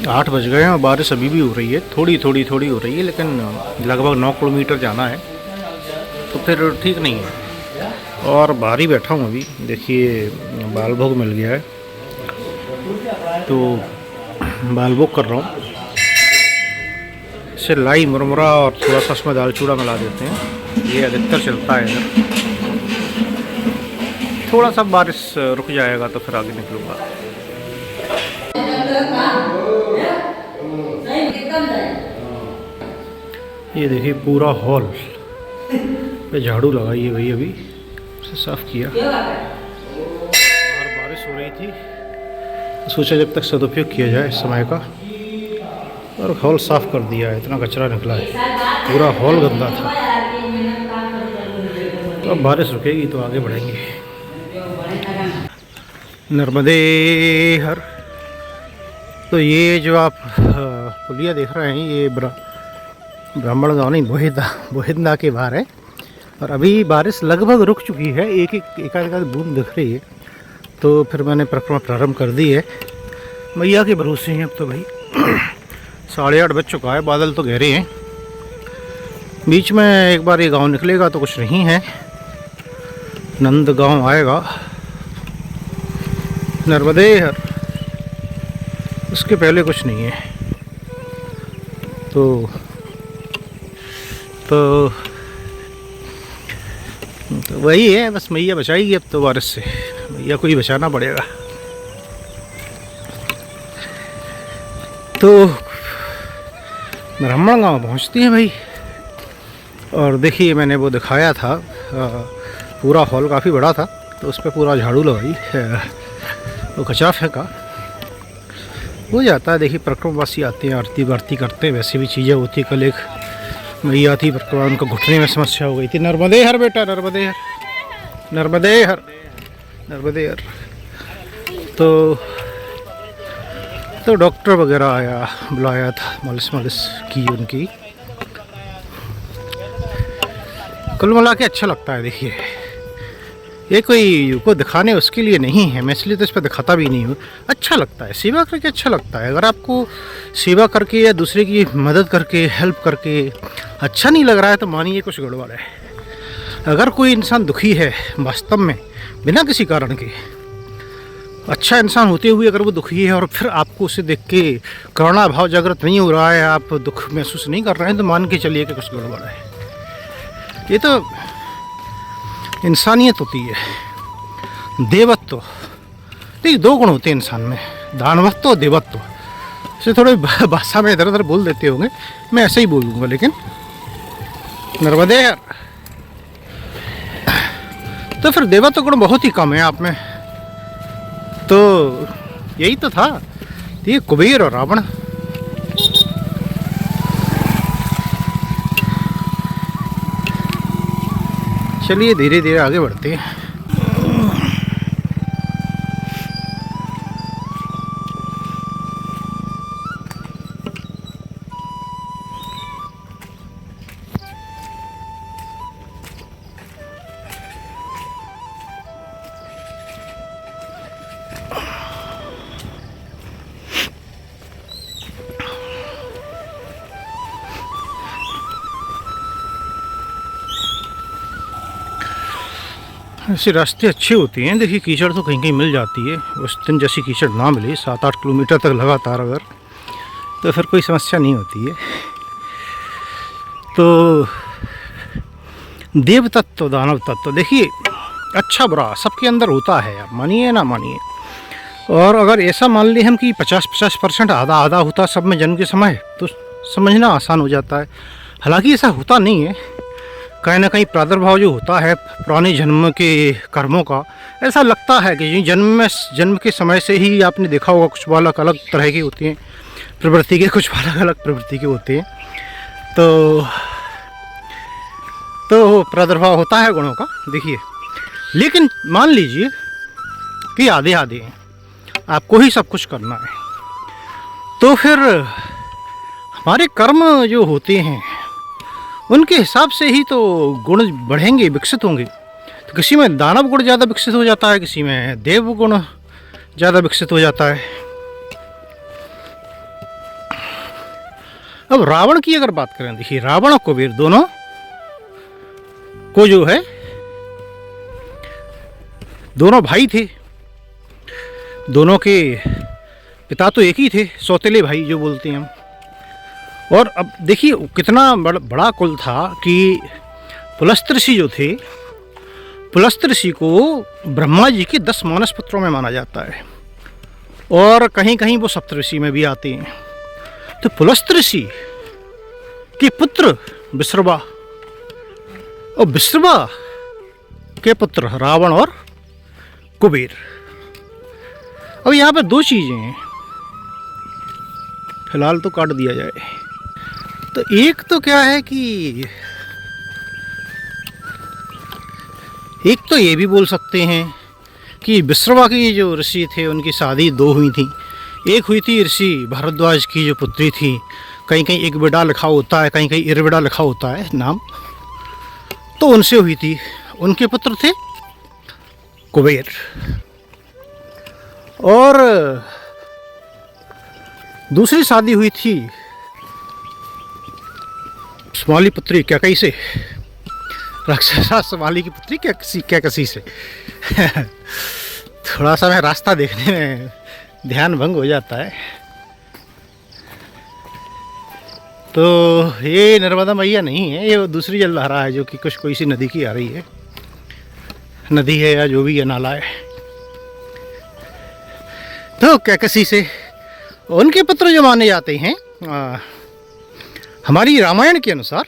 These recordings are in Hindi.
8 बज गए हैं और बारिश अभी भी हो रही है, थोड़ी हो रही है, लेकिन लगभग 9 किलोमीटर जाना है तो फिर ठीक नहीं है। और बाहर ही बैठा हूँ अभी, देखिए बाल भोग मिल गया है तो बाल भोग कर रहा हूँ। इसे लाई मुरमुरा और थोड़ा सा उसमें दाल चूड़ा मिला देते हैं, ये अधिकतर चलता है इधर। थोड़ा सा बारिश रुक जाएगा तो फिर आगे निकलूँगा। ये देखिए पूरा हॉल पे झाड़ू लगाई है भाई, अभी उसे साफ़ किया। बाहर बारिश हो रही थी तो सोचा जब तक सदुपयोग किया जाए समय का, और हॉल साफ़ कर दिया है। इतना कचरा निकला है, पूरा हॉल गंदा था। तो अब बारिश रुकेगी तो आगे बढ़ेंगे। नर्मदे हर। तो ये जो आप पुलिया देख रहे हैं, ये ब्राह्मण गाँव नहीं, बोहिंदा के बाहर है। और अभी बारिश लगभग रुक चुकी है, एक आध बूंद दिख रही है। तो फिर मैंने परिक्रमा प्रारंभ कर दी है, मैया के भरोसे हैं अब तो भाई। 8:30 बज चुका है, बादल तो गहरे हैं। बीच में एक बार ये गांव निकलेगा तो कुछ नहीं है, नंद गांव आएगा नर्मदे हर, उसके पहले कुछ नहीं है। तो वही है, बस मैया बचाएगी अब तो बारिश से, मैया को ही बचाना पड़ेगा। तो ब्राह्मण गांव पहुंचती है भाई। और देखिए मैंने वो दिखाया था, पूरा हॉल काफ़ी बड़ा था तो उस पर पूरा झाड़ू लगाई, वो कचरा फेंका हो जाता है। देखिए परिक्रमवासी आते हैं, आरती वारती करते हैं, वैसे भी चीज़ें होती। कल एक मैया थी परिक्रमा, उनको घुटने में समस्या हो गई थी। नर्मदे हर बेटा, नर्मदे हर, नर्मदे हर, नर्मदे हर। तो डॉक्टर वगैरह आया, बुलाया था, मालिश की उनकी। कुल मिला के अच्छा लगता है। देखिए ये कोई दिखाने उसके लिए नहीं है, मैं इसलिए तो इस पर दिखाता भी नहीं हूँ। अच्छा लगता है, सेवा करके अच्छा लगता है। अगर आपको सेवा करके या दूसरे की मदद करके, हेल्प करके अच्छा नहीं लग रहा है तो मानिए कुछ गड़बड़ है। अगर कोई इंसान दुखी है वास्तव में, बिना किसी कारण के, अच्छा इंसान होते हुए अगर वो दुखी है और फिर आपको उसे देख के करुणा भाव जागृत नहीं हो रहा है, आप दुख महसूस नहीं कर रहे हैं, तो मान के चलिए कि कुछ गड़बड़ है। ये तो इंसानियत होती है, देवत्व। देखिए 2 गुण होते हैं इंसान में, दानवत्व और देवत्व। इसे थोड़े भाषा में इधर उधर बोल देते होंगे, मैं ऐसे ही बोलूँगा, लेकिन नर्मदे। तो फिर देवत्व गुण बहुत ही कम है आप में। तो यही तो था, ये कुबेर और रावण। चलिए धीरे धीरे आगे बढ़ते हैं। ऐसे रास्ते अच्छे होते हैं। देखिए कीचड़ तो कहीं कहीं मिल जाती है, उस दिन जैसी कीचड़ ना मिले 7-8 किलोमीटर तक लगातार अगर, तो फिर कोई समस्या नहीं होती है। तो देव तत्व, दानव तत्व, देखिए अच्छा बुरा सबके अंदर होता है, आप मानिए ना मानिए। और अगर ऐसा मान लें हम कि 50% आधा आधा होता सब में जन्म के समय, तो समझना आसान हो जाता है। हालांकि ऐसा होता नहीं है, कहीं ना कहीं प्रादुर्भाव जो होता है पुराने जन्म के कर्मों का, ऐसा लगता है कि जन्म के समय से ही आपने देखा होगा कुछ बालक अलग तरह के होते हैं प्रवृत्ति के, कुछ बालक अलग प्रवृत्ति के होते हैं। तो प्रादुर्भाव होता है गुणों का। देखिए लेकिन मान लीजिए कि आधे आधे हैं, आपको ही सब कुछ करना है, तो फिर हमारे कर्म जो होते हैं उनके हिसाब से ही तो गुण बढ़ेंगे, विकसित होंगे। तो किसी में दानव गुण ज़्यादा विकसित हो जाता है, किसी में देव गुण ज़्यादा विकसित हो जाता है। अब रावण की अगर बात करें, देखिए रावण और कुबेर दोनों को जो है, दोनों भाई थे, दोनों के पिता तो एक ही थे, सौतेले भाई जो बोलते हैं हम। और अब देखिए कितना बड़ा कुल था कि पुलस्त्य ऋषि जो थे, पुलस्त्य ऋषि को ब्रह्मा जी के 10 मानस पुत्रों में माना जाता है, और कहीं कहीं वो सप्तऋषि में भी आते हैं। तो पुलस्त्य ऋषि के पुत्र विश्रवा, और विश्रवा के पुत्र रावण और कुबेर। अब यहाँ पे 2 चीज़ें हैं, फिलहाल तो काट दिया जाए। तो एक तो क्या है कि एक तो ये भी बोल सकते हैं कि विश्रवा की जो ऋषि थे उनकी शादी 2 हुई थी। एक हुई थी ऋषि भारद्वाज की जो पुत्री थी, कहीं कहीं एक बिडा लिखा होता है, कहीं कहीं इरबिडा लिखा होता है नाम, तो उनसे हुई थी। उनके पुत्र थे कुबेर। और दूसरी शादी हुई थी शुमाली पुत्री कैकई से, राक्षसा शुमाली की पुत्री कैकसी से। थोड़ा सा मैं रास्ता देखने में ध्यान भंग हो जाता है। तो ये नर्मदा मैया नहीं है, ये दूसरी जलधारा है जो कि कुछ कोई सी नदी की आ रही है, नदी है या जो भी है, नाला है। तो कैकसी से उनके पुत्र जो माने जाते हैं हमारी रामायण के अनुसार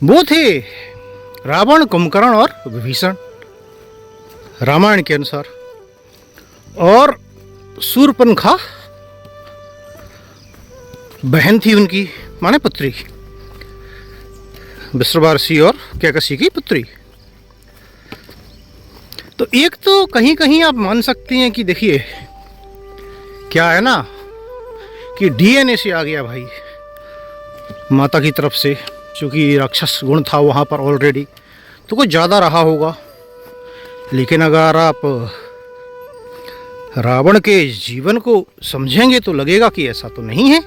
वो थे रावण, कुंभकर्ण और विभीषण, रामायण के अनुसार। और शूर्पणखा बहन थी उनकी, माने पुत्री, विश्रवा ऋषि और कैकसी की पुत्री। तो एक तो कहीं कहीं आप मान सकते हैं कि देखिए क्या है ना कि डीएनए से आ गया भाई, माता की तरफ से, क्योंकि राक्षस गुण था वहाँ पर ऑलरेडी, तो कुछ ज़्यादा रहा होगा। लेकिन अगर आप रावण के जीवन को समझेंगे तो लगेगा कि ऐसा तो नहीं है,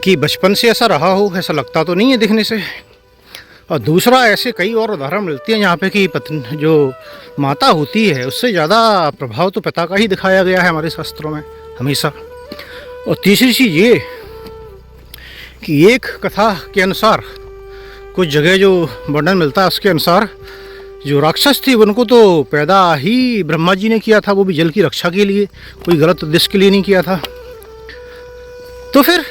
कि बचपन से ऐसा रहा हो, ऐसा लगता तो नहीं है दिखने से। और दूसरा, ऐसे कई और उदाहरण मिलती हैं यहाँ पे कि पत्नी जो माता होती है उससे ज़्यादा प्रभाव तो पिता का ही दिखाया गया है हमारे शास्त्रों में हमेशा। और तीसरी चीज़ ये कि एक कथा के अनुसार, कुछ जगह जो वर्णन मिलता है उसके अनुसार, जो राक्षस थी उनको तो पैदा ही ब्रह्मा जी ने किया था, वो भी जल की रक्षा के लिए, कोई गलत उद्देश्य के लिए नहीं किया था। तो फिर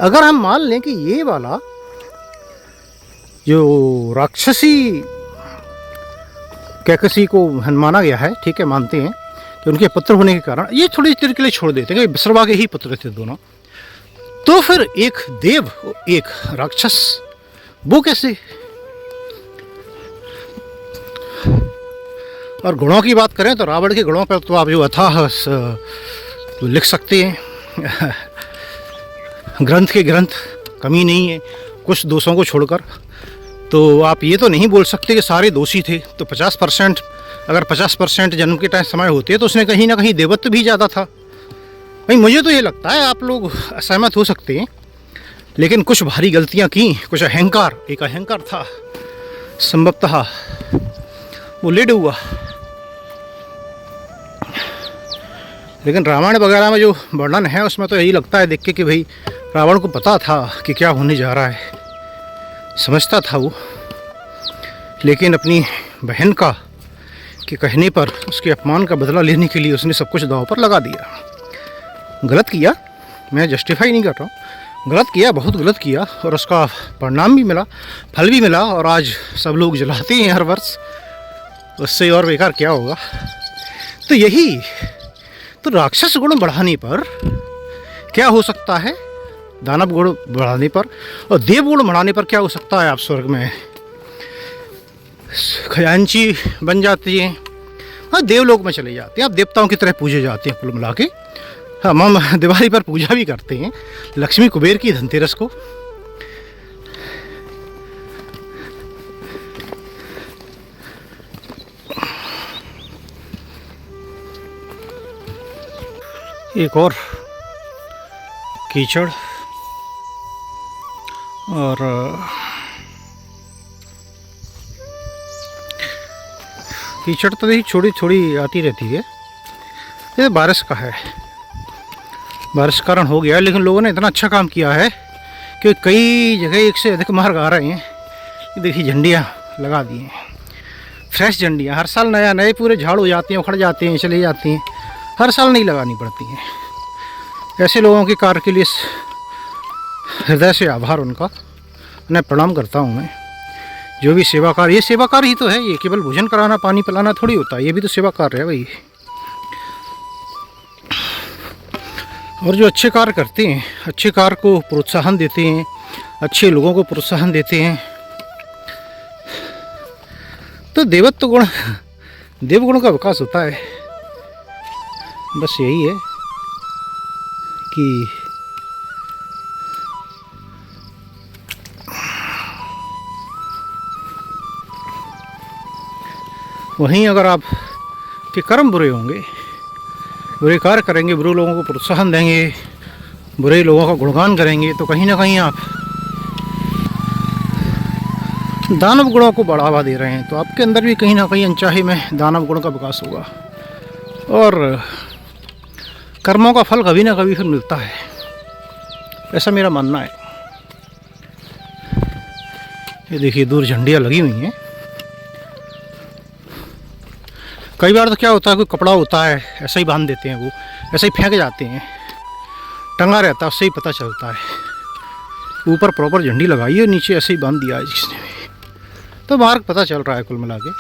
अगर हम मान लें कि ये वाला जो राक्षसी कैकसी को माना गया है, ठीक है, मानते हैं कि उनके पुत्र होने के कारण, ये थोड़ी देर के लिए छोड़ देते हैं कि विश्रवा के ही पुत्र थे दोनों, तो फिर एक देव एक राक्षस, वो कैसे? और गुणों की बात करें तो रावण के गुणों पर तो आप जो अथाह लिख सकते हैं, ग्रंथ के ग्रंथ, कमी नहीं है कुछ दोषों को छोड़कर। तो आप ये तो नहीं बोल सकते कि सारे दोषी थे। तो 50%, अगर 50% जन्म के टाइम समय होते तो उसने कहीं ना कहीं देवत्व भी ज़्यादा था। भाई मुझे तो ये लगता है, आप लोग असहमत हो सकते हैं, लेकिन कुछ भारी गलतियाँ की, कुछ अहंकार, एक अहंकार था संभवतः वो लेड हुआ। लेकिन रामायण वगैरह में जो वर्णन है उसमें तो यही लगता है देख के कि भाई रावण को पता था कि क्या होने जा रहा है, समझता था वो, लेकिन अपनी बहन का के कहने पर उसके अपमान का बदला लेने के लिए उसने सब कुछ दांव पर लगा दिया। गलत किया, मैं जस्टिफाई नहीं कर रहा हूँ, गलत किया, बहुत गलत किया, और उसका परिणाम भी मिला, फल भी मिला, और आज सब लोग जलाते हैं हर वर्ष, उससे और बेकार क्या होगा। तो यही तो राक्षस गुण बढ़ाने पर क्या हो सकता है, दानव गुण बढ़ाने पर, और देव गुण बढ़ाने पर क्या हो सकता है, आप स्वर्ग में खजांची बन जाती हैं, हाँ, देवलोक में चले जाते हैं, आप देवताओं की तरह पूजे जाते हैं कुल मिला के। हम दिवाली पर पूजा भी करते हैं लक्ष्मी कुबेर की, धनतेरस को। एक और कीचड़ और कीचड़ तो देखिए छोटी छोटी आती रहती है। ये बारिश का है, बारिश के कारण हो गया, लेकिन लोगों ने इतना अच्छा काम किया है कि कई जगह एक से अधिक मार्ग आ रहे हैं। देखिए झंडियाँ लगा दी हैं, फ्रेश झंडियाँ। हर साल नया नए पूरे झाड़ हो जाते हैं, उखड़ जाते हैं, चले जाती हैं, हर साल नहीं लगानी पड़ती हैं। ऐसे लोगों की कार्य के लिए हृदय से आभार उनका, उन्हें प्रणाम करता हूँ मैं। जो भी सेवा कार्य, ये सेवा कार्य ही तो है, ये केवल भोजन कराना पानी पिलाना थोड़ी होता है, ये भी तो सेवा कार्य है भाई। और जो अच्छे कार्य करते हैं, अच्छे कार्य को प्रोत्साहन देते हैं, अच्छे लोगों को प्रोत्साहन देते हैं, तो देवत्व गुण, देवगुण का विकास होता है। बस यही है कि वहीं अगर आप के कर्म बुरे होंगे, बुरे कार्य करेंगे, बुरे लोगों को प्रोत्साहन देंगे, बुरे लोगों का गुणगान करेंगे, तो कहीं ना कहीं आप दानव गुणों को बढ़ावा दे रहे हैं। तो आपके अंदर भी कहीं ना कहीं अनचाहे में दानव गुण का विकास होगा और कर्मों का फल कभी ना कभी फिर मिलता है, ऐसा मेरा मानना है। ये देखिए दूर झंडियाँ लगी हुई हैं। कई बार तो क्या होता है, कोई कपड़ा होता है ऐसा ही बांध देते हैं, वो ऐसे ही फेंक जाते हैं, टंगा रहता है, उससे ही पता चलता है। ऊपर प्रॉपर झंडी लगाई है, नीचे ऐसे ही बांध दिया है जिसने भी, तो मार्ग पता चल रहा है कुल मिला के।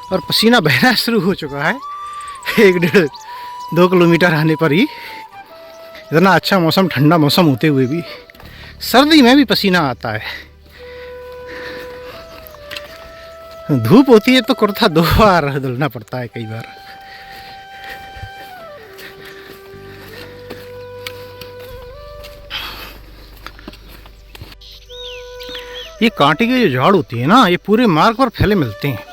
और पसीना बहना शुरू हो चुका है 1-1.5-2 किलोमीटर आने पर ही। इतना अच्छा मौसम, ठंडा मौसम होते हुए भी सर्दी में भी पसीना आता है। धूप होती है तो कुर्ता 2 बार धुलना पड़ता है कई बार। ये कांटे के जो झाड़ होती है ना, ये पूरे मार्ग पर फैले मिलते हैं।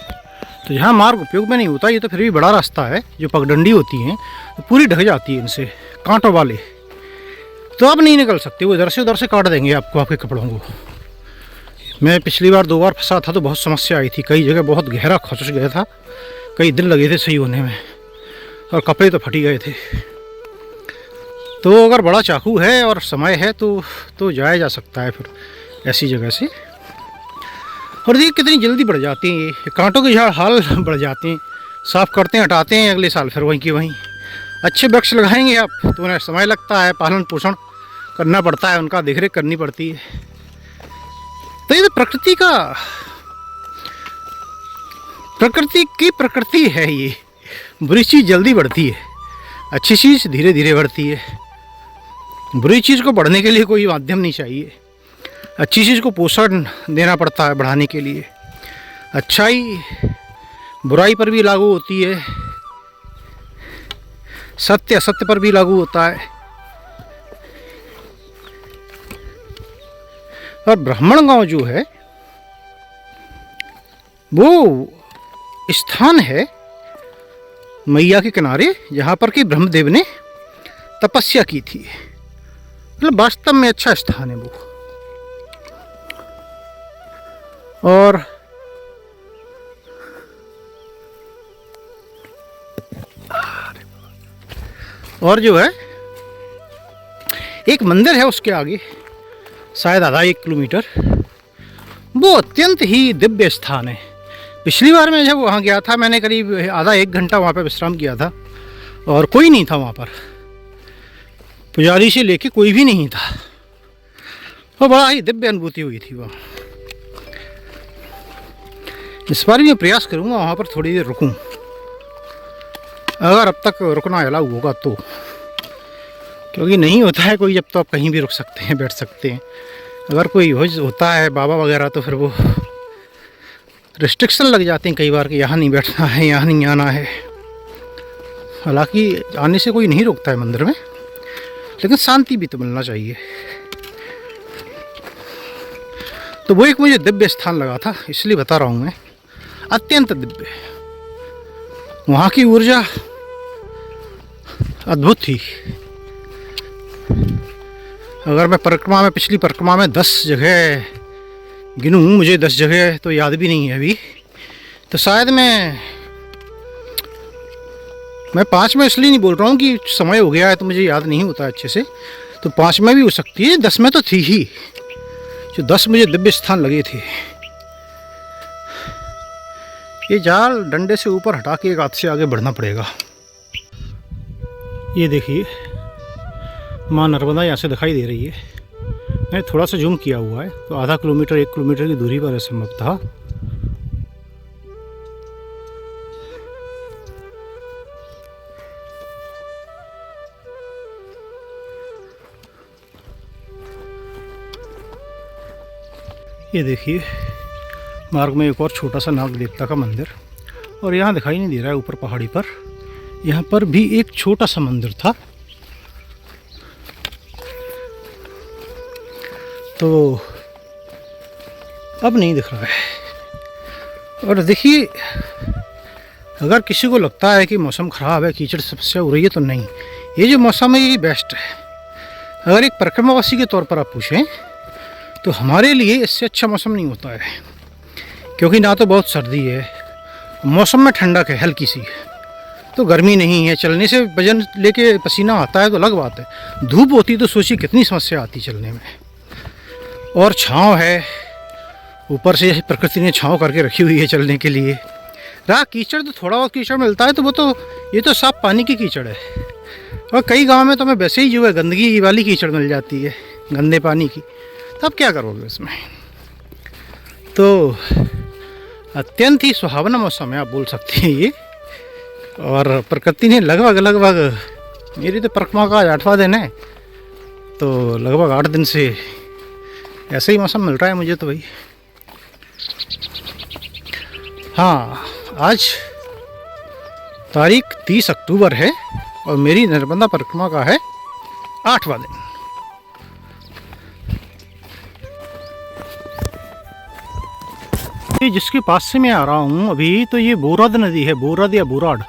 तो जहाँ मार्ग उपयोग में नहीं होता, ये तो फिर भी बड़ा रास्ता है, जो पगडंडी होती हैं तो पूरी ढक जाती है इनसे, कांटों वाले। तो आप नहीं निकल सकते, वो इधर से उधर से काट देंगे आपको, आपके कपड़ों को। मैं पिछली बार 2 बार फंसा था तो बहुत समस्या आई थी, कई जगह बहुत गहरा खसुस गया था, कई दिन लगे थे सही होने में, और कपड़े तो फटी गए थे। तो अगर बड़ा चाकू है और समय है तो जाया जा सकता है फिर ऐसी जगह से। और देखिए कितनी जल्दी बढ़ जाती हैं ये कांटों के झाड़, हाल बढ़ जाते हैं। साफ़ करते हैं, हटाते हैं, अगले साल फिर वहीं की वहीं। अच्छे वृक्ष लगाएंगे आप तो उन्हें समय लगता है, पालन पोषण करना पड़ता है, उनका देखरेख करनी पड़ती है। तो ये तो प्रकृति की प्रकृति है। ये बुरी चीज़ जल्दी बढ़ती है, अच्छी चीज़ धीरे धीरे बढ़ती है। बुरी चीज़ को बढ़ने के लिए कोई माध्यम नहीं चाहिए, अच्छी चीज़ को पोषण देना पड़ता है बढ़ाने के लिए। अच्छाई बुराई पर भी लागू होती है, सत्य असत्य पर भी लागू होता है। और ब्राह्मण गांव जो है वो स्थान है मैया के किनारे, जहाँ पर कि ब्रह्मदेव ने तपस्या की थी। मतलब वास्तव में अच्छा स्थान है वो। और जो है एक मंदिर है उसके आगे, शायद आधा 1 किलोमीटर, वो अत्यंत ही दिव्य स्थान है। पिछली बार मैं जब वहाँ गया था, मैंने करीब आधा 1 घंटा वहाँ पर विश्राम किया था और कोई नहीं था वहाँ पर, पुजारी से लेके कोई भी नहीं था। और बड़ा ही दिव्य अनुभूति हुई थी वहाँ। इस बार भी मैं प्रयास करूँगा वहाँ पर थोड़ी देर रुकूँ, अगर अब तक रुकना अलाउ होगा तो, क्योंकि नहीं होता है कोई जब तो आप कहीं भी रुक सकते हैं, बैठ सकते हैं। अगर कोई होता है बाबा वगैरह तो फिर वो रिस्ट्रिक्शन लग जाते हैं कई बार कि यहाँ नहीं बैठना है, यहाँ नहीं आना है। हालांकि आने से कोई नहीं रोकता है मंदिर में, लेकिन शांति भी तो मिलना चाहिए। तो वो एक मुझे दिव्य स्थान लगा था, इसलिए बता रहा हूँ मैं, अत्यंत दिव्य। वहाँ की ऊर्जा अद्भुत थी। अगर मैं परिक्रमा में, पिछली परिक्रमा में 10 जगह गिनूँ, मुझे 10 जगह तो याद भी नहीं है अभी, तो शायद मैं 5 में इसलिए नहीं बोल रहा हूँ कि समय हो गया है तो मुझे याद नहीं होता अच्छे से, तो 5 में भी हो सकती है, 10 में तो थी ही। जो 10 मुझे दिव्य स्थान लगे थे। ये जाल डंडे से ऊपर हटा के एक हाथ से आगे बढ़ना पड़ेगा। ये देखिए माँ नर्मदा यहाँ से दिखाई दे रही है। मैंने थोड़ा सा जूम किया हुआ है, तो आधा किलोमीटर 1 किलोमीटर की दूरी पर संभव था। ये देखिए मार्ग में एक और छोटा सा नाग देवता का मंदिर, और यहाँ दिखाई नहीं दे रहा है ऊपर पहाड़ी पर। यहाँ पर भी एक छोटा सा मंदिर था, तो अब नहीं दिख रहा है। और देखिए अगर किसी को लगता है कि मौसम ख़राब है, कीचड़ समस्या हो रही है, तो नहीं, ये जो मौसम है ये बेस्ट है। अगर एक परिक्रमावासी के तौर पर आप पूछें तो हमारे लिए इससे अच्छा मौसम नहीं होता है, क्योंकि ना तो बहुत सर्दी है, मौसम में ठंडक है हल्की सी, तो गर्मी नहीं है, चलने से वजन लेके पसीना आता है तो अलग बात है। धूप होती तो सोचिए कितनी समस्या आती चलने में। और छाँव है, ऊपर से प्रकृति ने छाँव करके रखी हुई है चलने के लिए। रहा कीचड़, तो थोड़ा बहुत कीचड़ मिलता है, तो वो तो ये तो साफ पानी की कीचड़ है। और कई गांव में तो हमें वैसे ही जो है गंदगी वाली कीचड़ मिल जाती है, गंदे पानी की, तब क्या करोगे उसमें। तो अत्यंत ही सुहावना मौसम है, आप बोल सकते हैं ये। और प्रकृति ने लगभग मेरी तो परिक्रमा का आज 8वां दिन है, तो लगभग 8 दिन से ऐसा ही मौसम मिल रहा है मुझे तो भाई। हाँ, आज तारीख 30 अक्टूबर है और मेरी नर्मदा परिक्रमा का है 8वां दिन। ये जिसके पास से मैं आ रहा हूँ अभी, तो ये बोराद नदी है, बोराद या बोराड,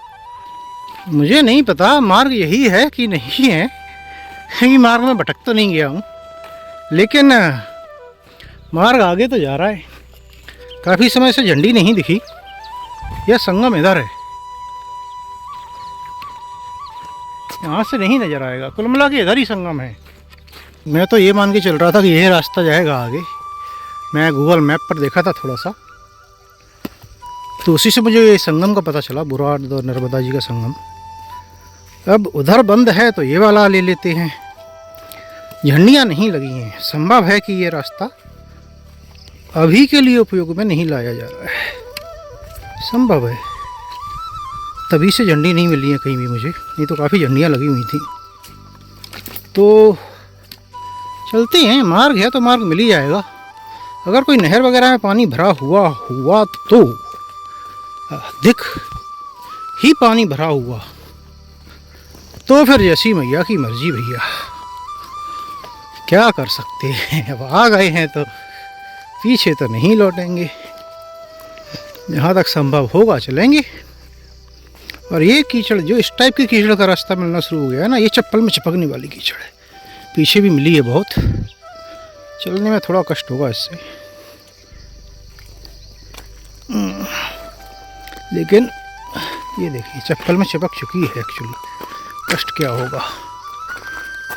मुझे नहीं पता मार्ग यही है कि नहीं है। ये मार्ग में भटक तो नहीं गया हूँ, लेकिन मार्ग आगे तो जा रहा है। काफ़ी समय से झंडी नहीं दिखी। यह संगम इधर है, यहाँ से नहीं नज़र आएगा, कुल मिला के इधर ही संगम है। मैं तो ये मान के चल रहा था कि यह रास्ता जाएगा आगे। मैं गूगल मैप पर देखा था थोड़ा सा, तो उसी से मुझे ये संगम का पता चला, बोराड और नर्मदा जी का संगम। अब उधर बंद है तो ये वाला ले लेते हैं। झंडियाँ नहीं लगी हैं, संभव है कि ये रास्ता अभी के लिए उपयोग में नहीं लाया जा रहा है, संभव है, तभी से झंडी नहीं मिली है कहीं भी मुझे, नहीं तो काफ़ी झंडियाँ लगी हुई थी। तो चलते हैं, मार्ग है तो मार्ग मिल ही जाएगा। अगर कोई नहर वगैरह में पानी भरा हुआ तो दिख ही पानी भरा हुआ, तो फिर जैसी मैया की मर्जी भैया, क्या कर सकते हैं। अब आ गए हैं तो पीछे तो नहीं लौटेंगे, जहाँ तक संभव होगा चलेंगे। और ये कीचड़, जो इस टाइप की कीचड़ का रास्ता मिलना शुरू हो गया है ना, ये चप्पल में चिपकने वाली कीचड़ है, पीछे भी मिली है बहुत, चलने में थोड़ा कष्ट होगा इससे, लेकिन ये देखिए चप्पल में चिपक चुकी है एक्चुअली, कष्ट क्या होगा।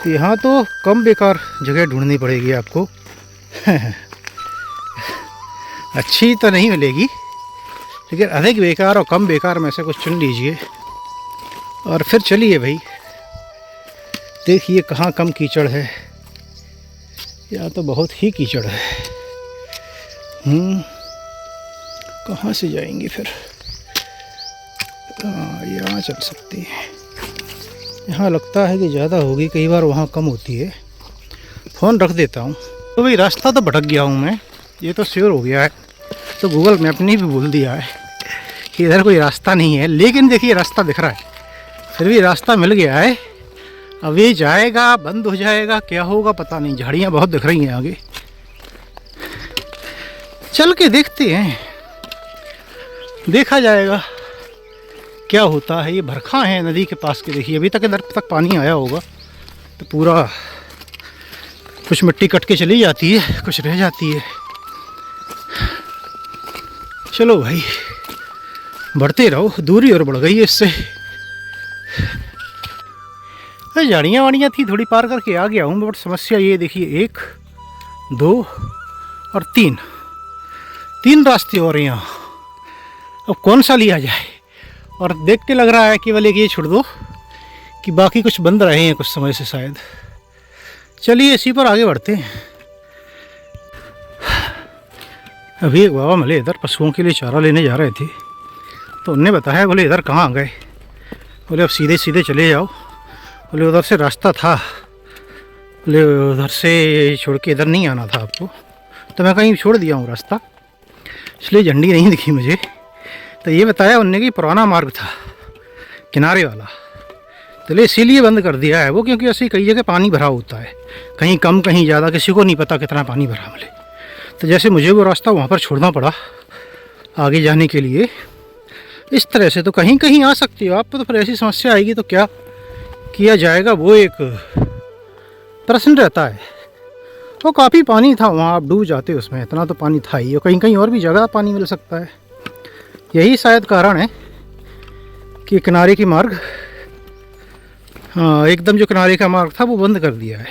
यहाँ तो कम बेकार जगह ढूंढनी पड़ेगी आपको। अच्छी तो नहीं मिलेगी, लेकिन अधिक बेकार और कम बेकार में से कुछ चुन लीजिए और फिर चलिए भाई। देखिए कहाँ कम कीचड़ है, या तो बहुत ही कीचड़ है। कहाँ से जाएंगे फिर। यहाँ चल सकते हैं, यहाँ लगता है कि ज़्यादा होगी, कई बार वहाँ कम होती है। फ़ोन रख देता हूँ। तो भाई रास्ता तो भटक गया हूँ मैं, ये तो श्योर हो गया है। तो गूगल मैप ने भी बोल दिया है कि इधर कोई रास्ता नहीं है, लेकिन देखिए रास्ता दिख रहा है, फिर भी रास्ता मिल गया है। अब ये जाएगा, बंद हो जाएगा, क्या होगा पता नहीं। झाड़ियाँ बहुत दिख रही हैं आगे, चल के देखते हैं, देखा जाएगा क्या होता है। ये भरखा है नदी के पास के, देखिए अभी तक इधर तक पानी आया होगा तो पूरा कुछ मिट्टी कट के चली जाती है, कुछ रह जाती है। चलो भाई बढ़ते रहो, दूरी और बढ़ गई है इससे। झाड़ियाँ वाड़ियाँ थी थोड़ी पार करके आ गया हूँ, बट समस्या ये देखिए 1 2 और 3 रास्ते हो रहे हैं यहाँ। अब कौन सा लिया जाए, और देख के लग रहा है केवल एक ये छोड़ दो कि बाकी कुछ बंद रहे हैं कुछ समय से शायद। चलिए इसी पर आगे बढ़ते हैं। अभी एक बाबा मिले इधर, पशुओं के लिए चारा लेने जा रहे थे, तो उनने बताया, बोले इधर कहाँ गए, बोले अब सीधे सीधे चले जाओ, बोले उधर से रास्ता था, बोले उधर से छोड़ के इधर नहीं आना था आपको। तो मैं कहीं छोड़ दिया हूँ रास्ता, इसलिए झंडी नहीं दिखी मुझे। तो ये बताया उनने कि पुराना मार्ग था किनारे वाला, तो इसीलिए बंद कर दिया है वो, क्योंकि ऐसे कई जगह पानी भरा होता है, कहीं कम कहीं ज़्यादा, किसी को नहीं पता कितना पानी भरा मिले। तो जैसे मुझे वो रास्ता वहाँ पर छोड़ना पड़ा आगे जाने के लिए, इस तरह से तो कहीं कहीं आ सकती हो आप, तो फिर ऐसी समस्या आएगी तो क्या किया जाएगा, वो एक प्रश्न रहता है। वो काफ़ी पानी था वहाँ, आप डूब जाते उसमें, इतना तो पानी था ही, और कहीं कहीं और भी जगह पानी मिल सकता है। यही शायद कारण है कि किनारे की मार्ग, हाँ एकदम जो किनारे का मार्ग था वो बंद कर दिया है।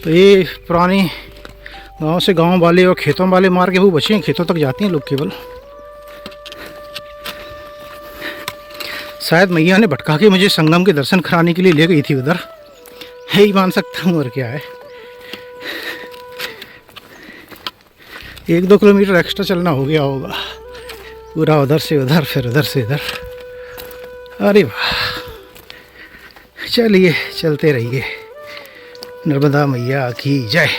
तो ये पुराने गांव से गांव वाले और खेतों वाले मार्ग वो बचे हैं, खेतों तक जाते हैं लोग केवल। शायद मैया ने भटका के मुझे संगम के दर्शन कराने के लिए ले गई थी उधर, यही मान सकता हूँ, और क्या है। 1-2 किलोमीटर एक्स्ट्रा चलना हो गया होगा, पूरा उधर से उधर फिर उधर से इधर। अरे वाह, चलिए चलते रहिए। नर्मदा मैया की जय।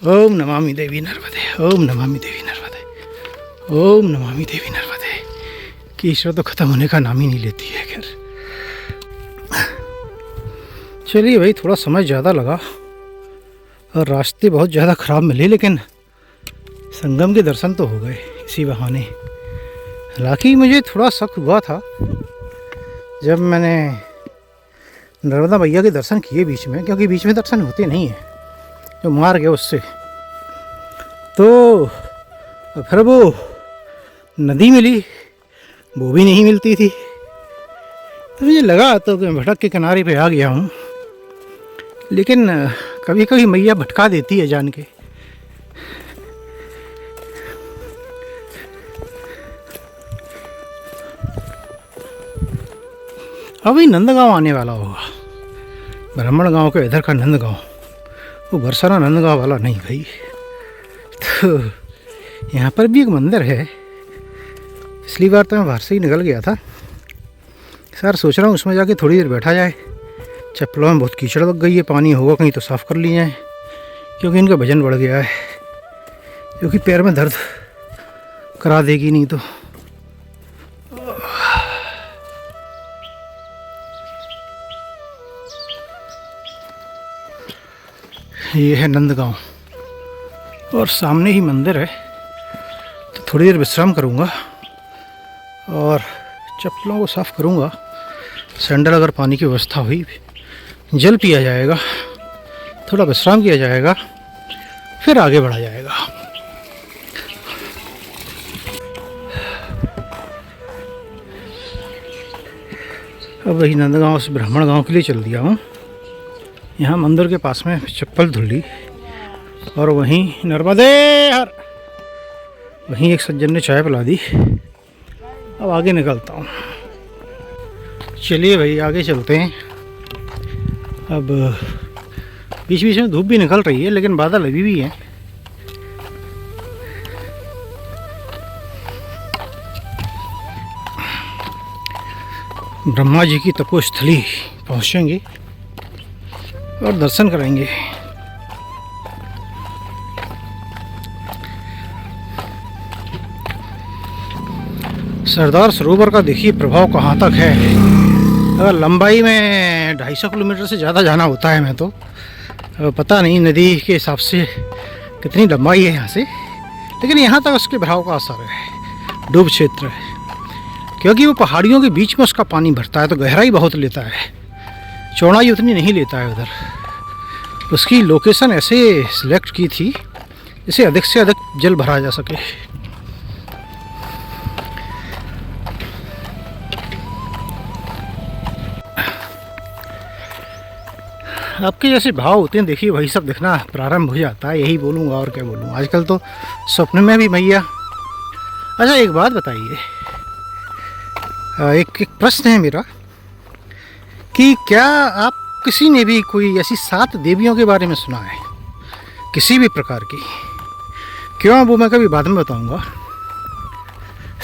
ओम नमामि देवी नर्मदे, ओम नमामि देवी नर्मदे, ओम नमामि देवी नर्मदे। कि ईश्वर तो ख़त्म होने का नाम ही नहीं लेती है। खैर चलिए भाई, थोड़ा समय ज़्यादा लगा और रास्ते बहुत ज़्यादा ख़राब मिले, लेकिन संगम के दर्शन तो हो गए इसी बहाने। हालांकि मुझे थोड़ा शक हुआ था जब मैंने नर्मदा मैया के दर्शन किए बीच में, क्योंकि बीच में दर्शन होते नहीं हैं, जो मार्ग है उससे। तो फिर वो नदी मिली, वो भी नहीं मिलती थी, तो मुझे लगा तो मैं भटक के किनारे पे आ गया हूँ। लेकिन कभी कभी मैया भटका देती है जान के। अभी नंदगांव आने वाला होगा, ब्राह्मण गांव के इधर का नंदगांव, वो बरसाना नंदगांव वाला नहीं भाई। तो यहाँ पर भी एक मंदिर है, पिछली बार तो मैं बाहर से ही निकल गया था। सर सोच रहा हूँ उसमें जाके थोड़ी देर बैठा जाए, चप्पलों में बहुत कीचड़ लग गई है, पानी होगा कहीं तो साफ़ कर लिए जाए, क्योंकि इनका वजन बढ़ गया है, क्योंकि पैर में दर्द करा देगी नहीं तो। ये है नंदगांव और सामने ही मंदिर है। तो थोड़ी देर विश्राम करूँगा और चप्पलों को साफ़ करूँगा। सैंडल अगर पानी की व्यवस्था हुई, जल पिया जाएगा, थोड़ा विश्राम किया जाएगा, फिर आगे बढ़ा जाएगा। अब वही नंदगांव से ब्राह्मण गांव के लिए चल दिया हूँ। यहाँ मंदिर के पास में चप्पल धुल ली और वहीं नर्मदे हर, वहीं एक सज्जन ने चाय पिला दी। अब आगे निकलता हूँ। चलिए भाई आगे चलते हैं। अब बीच बीच में धूप भी निकल रही है, लेकिन बादल अभी भी हैं। ब्रह्मा जी की तपोस्थली पहुँचेंगे और दर्शन करेंगे। सरदार सरोवर का देखिए प्रभाव कहाँ तक है। अगर लंबाई में 250 किलोमीटर से ज़्यादा जाना होता है, मैं तो पता नहीं नदी के हिसाब से कितनी लंबाई है यहाँ से, लेकिन यहाँ तक उसके प्रभाव का असर है। डूब क्षेत्र है। क्योंकि वो पहाड़ियों के बीच में उसका पानी भरता है तो गहराई बहुत लेता है, चौड़ाई उतनी नहीं लेता है उधर। उसकी लोकेशन ऐसे सिलेक्ट की थी जिससे अधिक से अधिक जल भरा जा सके। आपके जैसे भाव होते हैं, देखिए वही सब दिखना प्रारंभ हो जाता है, यही बोलूँगा और क्या बोलूँ। आजकल तो स्वप्न में भी मैया। अच्छा एक बात बताइए, एक प्रश्न है मेरा कि क्या आप किसी ने भी कोई ऐसी 7 देवियों के बारे में सुना है, किसी भी प्रकार की? क्यों, वो मैं कभी बाद में बताऊंगा।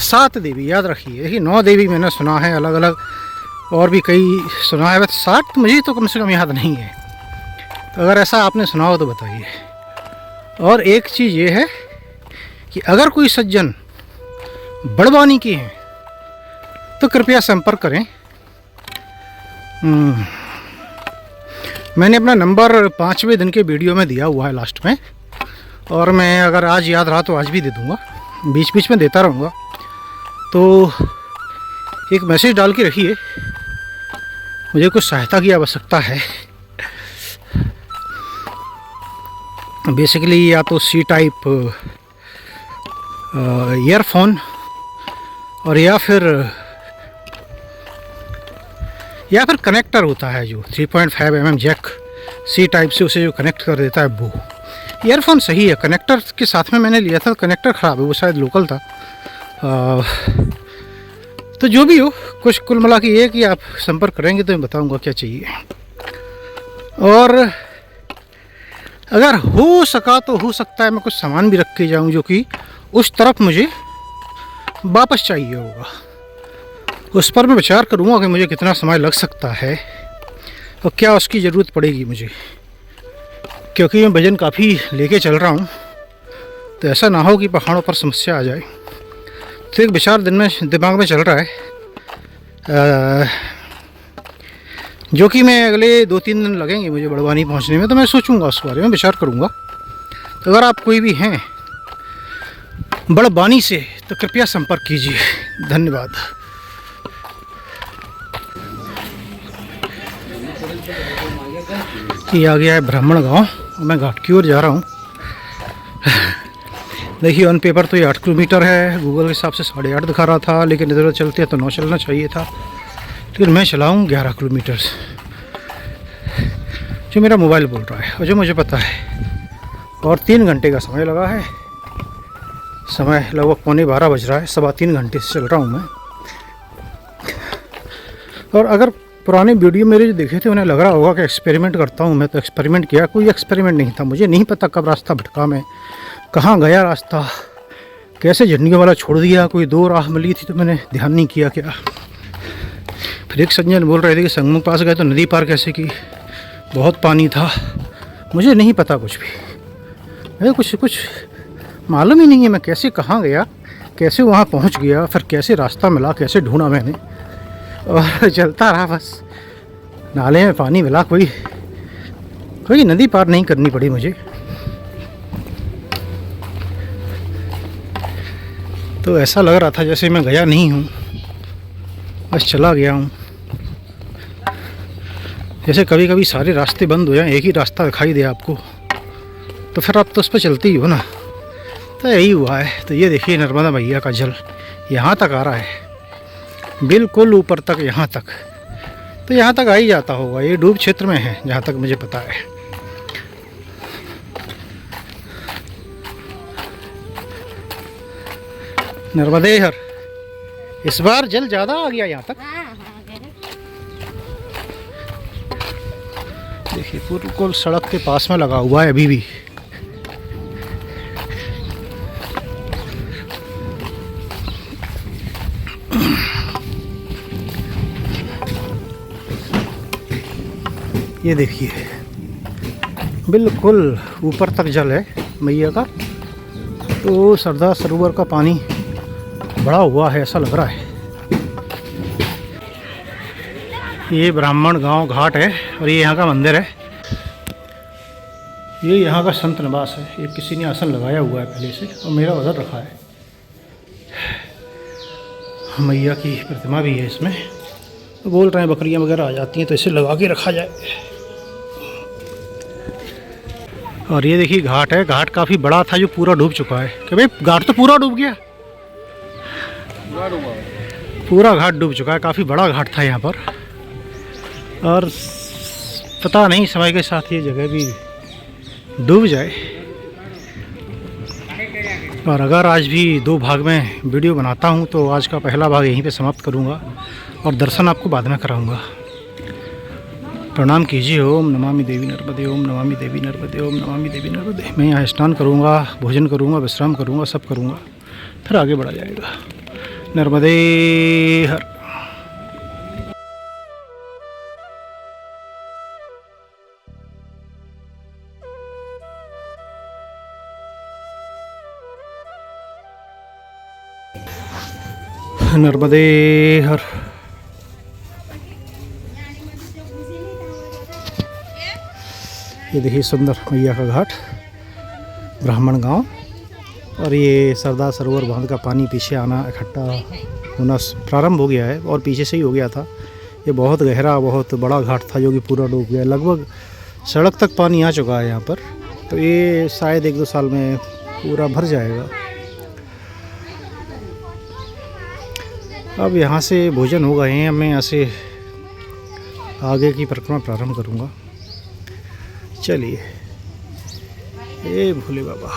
7 देवी याद रखिए। देखिए 9 देवी मैंने सुना है अलग अलग, और भी कई सुना है, बस 7 तो मुझे तो कम से कम याद नहीं है। तो अगर ऐसा आपने सुना हो तो बताइए। और एक चीज़ ये है कि अगर कोई सज्जन बड़वानी के हैं तो कृपया संपर्क करें। मैंने अपना नंबर 5वें दिन के वीडियो में दिया हुआ है लास्ट में, और मैं अगर आज याद रहा तो आज भी दे दूँगा, बीच बीच में देता रहूँगा। तो एक मैसेज डाल के रखिए, मुझे कुछ सहायता की आवश्यकता है। बेसिकली या तो C टाइप ईयरफोन, और या फिर कनेक्टर होता है जो 3.5 mm जैक C टाइप से उसे जो कनेक्ट कर देता है वो। ईयरफोन सही है, कनेक्टर के साथ में मैंने लिया था, कनेक्टर ख़राब है, वो शायद लोकल था। तो जो भी हो, कुछ कुल मिला के ये कि आप संपर्क करेंगे तो मैं बताऊंगा क्या चाहिए। और अगर हो सका तो हो सकता है मैं कुछ सामान भी रख के जाऊँ जो कि उस तरफ मुझे वापस चाहिए होगा। उस पर मैं विचार करूँगा कि मुझे कितना समय लग सकता है और क्या उसकी ज़रूरत पड़ेगी मुझे, क्योंकि मैं वज़न काफ़ी लेके चल रहा हूँ। तो ऐसा ना हो कि पहाड़ों पर समस्या आ जाए। तो एक विचार दिमाग में चल रहा है, जो कि मैं अगले 2-3 दिन लगेंगे मुझे बड़वानी पहुँचने में। तो मैं सोचूंगा, उस बारे में विचार करूँगा। तो अगर आप कोई भी हैं बड़वानी से तो कृपया संपर्क कीजिए। धन्यवाद। ये आ गया है ब्राह्मण गांव, मैं घाट की ओर जा रहा हूँ। देखिए ऑन पेपर तो ये 8 किलोमीटर है, गूगल के हिसाब से 8.5 दिखा रहा था, लेकिन इधर चलते हैं तो 9 चलना चाहिए था, लेकिन मैं चलाऊँ 11 किलोमीटर जो मेरा मोबाइल बोल रहा है और जो मुझे पता है। और 3 घंटे का समय लगा है, समय लगभग 11:15 बज रहा है, 3.25 घंटे से चल रहा हूँ मैं। और अगर पुराने वीडियो मेरे जो देखे थे उन्हें लग रहा होगा कि एक्सपेरिमेंट करता हूँ मैं, तो एक्सपेरिमेंट किया, कोई एक्सपेरिमेंट नहीं था। मुझे नहीं पता कब रास्ता भटका मैं, कहाँ गया रास्ता, कैसे झंडियों वाला छोड़ दिया, कोई 2 राह मिली थी तो मैंने ध्यान नहीं किया क्या। फिर एक सज्जन बोल रहे थे कि संगम पास गए तो नदी पार कैसे की, बहुत पानी था। मुझे नहीं पता कुछ भी, मुझे कुछ मालूम ही नहीं है मैं कैसे कहाँ गया, कैसे वहाँ पहुँच गया, फिर कैसे रास्ता मिला, कैसे ढूंढा मैंने, और चलता रहा बस। नाले में पानी मिला, कोई नदी पार नहीं करनी पड़ी मुझे। तो ऐसा लग रहा था जैसे मैं गया नहीं हूँ, बस चला गया हूँ। जैसे कभी कभी सारे रास्ते बंद हो जाएं, एक ही रास्ता दिखाई दे आपको, तो फिर आप तो उस पर चलते ही हो ना। तो यही हुआ है। तो ये देखिए नर्मदा मैया का जल यहाँ तक आ रहा है, बिल्कुल ऊपर तक, यहाँ तक। तो यहाँ तक आ ही जाता होगा, ये डूब क्षेत्र में है जहाँ तक मुझे पता है। नर्मदे हर, इस बार जल ज़्यादा आ गया यहाँ तक। देखिए बिल्कुल सड़क के पास में लगा हुआ है अभी भी। ये देखिए बिल्कुल ऊपर तक जल है मैया का। तो सरदार सरोवर का पानी बढ़ा हुआ है ऐसा लग रहा है। ये ब्राह्मण गांव घाट है और ये यहाँ का मंदिर है। ये यहाँ का संत निवास है। ये किसी ने आसन लगाया हुआ है पहले से और मेरा उधर रखा है। मैया की प्रतिमा भी है इसमें। तो बोल रहे हैं बकरियां वगैरह आ जाती हैं तो इसे लगा के रखा जाए। और ये देखिए घाट है, घाट काफ़ी बड़ा था जो पूरा डूब चुका है। कि भाई घाट तो पूरा डूब गया, पूरा घाट डूब चुका है। काफ़ी बड़ा घाट था यहाँ पर, और पता नहीं समय के साथ ये जगह भी डूब जाए। और अगर आज भी 2 भाग में वीडियो बनाता हूँ तो आज का पहला भाग यहीं पे समाप्त करूँगा और दर्शन आपको बाद में कराऊँगा। प्रणाम कीजिए। ओम नमामि देवी नर्मदे, ओम नमामि देवी नर्मदे, ओम नमामि देवी नर्मदे। मैं यहाँ स्नान करूँगा, भोजन करूँगा, विश्राम करूँगा, सब करूँगा, फिर आगे बढ़ा जाएगा। नर्मदे हर। नर्मदे हर। ये देखिए सुंदर मैया का घाट, ब्राह्मण गांव। और ये सरदार सरोवर बांध का पानी पीछे आना, इकट्ठा होना प्रारंभ हो गया है, और पीछे से ही हो गया था। ये बहुत गहरा, बहुत बड़ा घाट था जो कि पूरा डूब गया। लगभग सड़क तक पानी आ चुका है यहाँ पर। तो ये शायद 1-2 साल में पूरा भर जाएगा। अब यहाँ से भोजन हो गए हैं, मैं यहाँ से आगे की परिक्रमा प्रारंभ करूँगा। चलिए, ए भोले बाबा।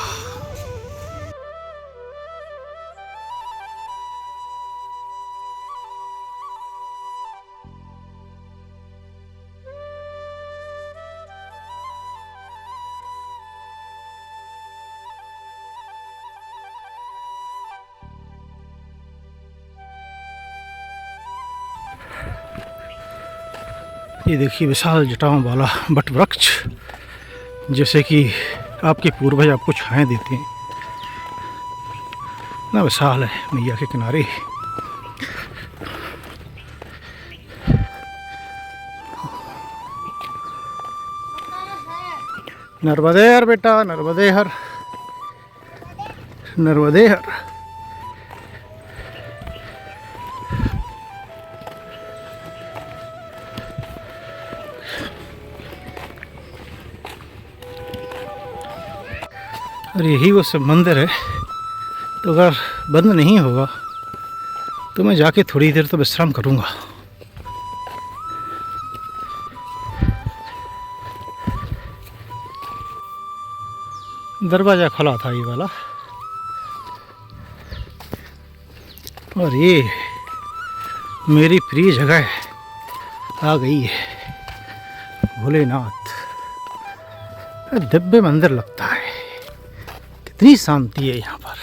ये देखिए विशाल जटाओं वाला बट वृक्ष, जैसे कि आपके पूर्वज आपको छाएं देते हैं ना, विशाल है मैया के किनारे। नर्मदे हर बेटा, नर्मदे हर, नर्मदे हर। और यही वो सब मंदिर है। तो अगर बंद नहीं होगा तो मैं जाके थोड़ी देर तो विश्राम करूँगा। दरवाज़ा खुला था ये वाला, और ये मेरी प्रिय जगह आ गई है। भोलेनाथ, दिव्य मंदिर लगता है, कितनी शांति है यहाँ पर।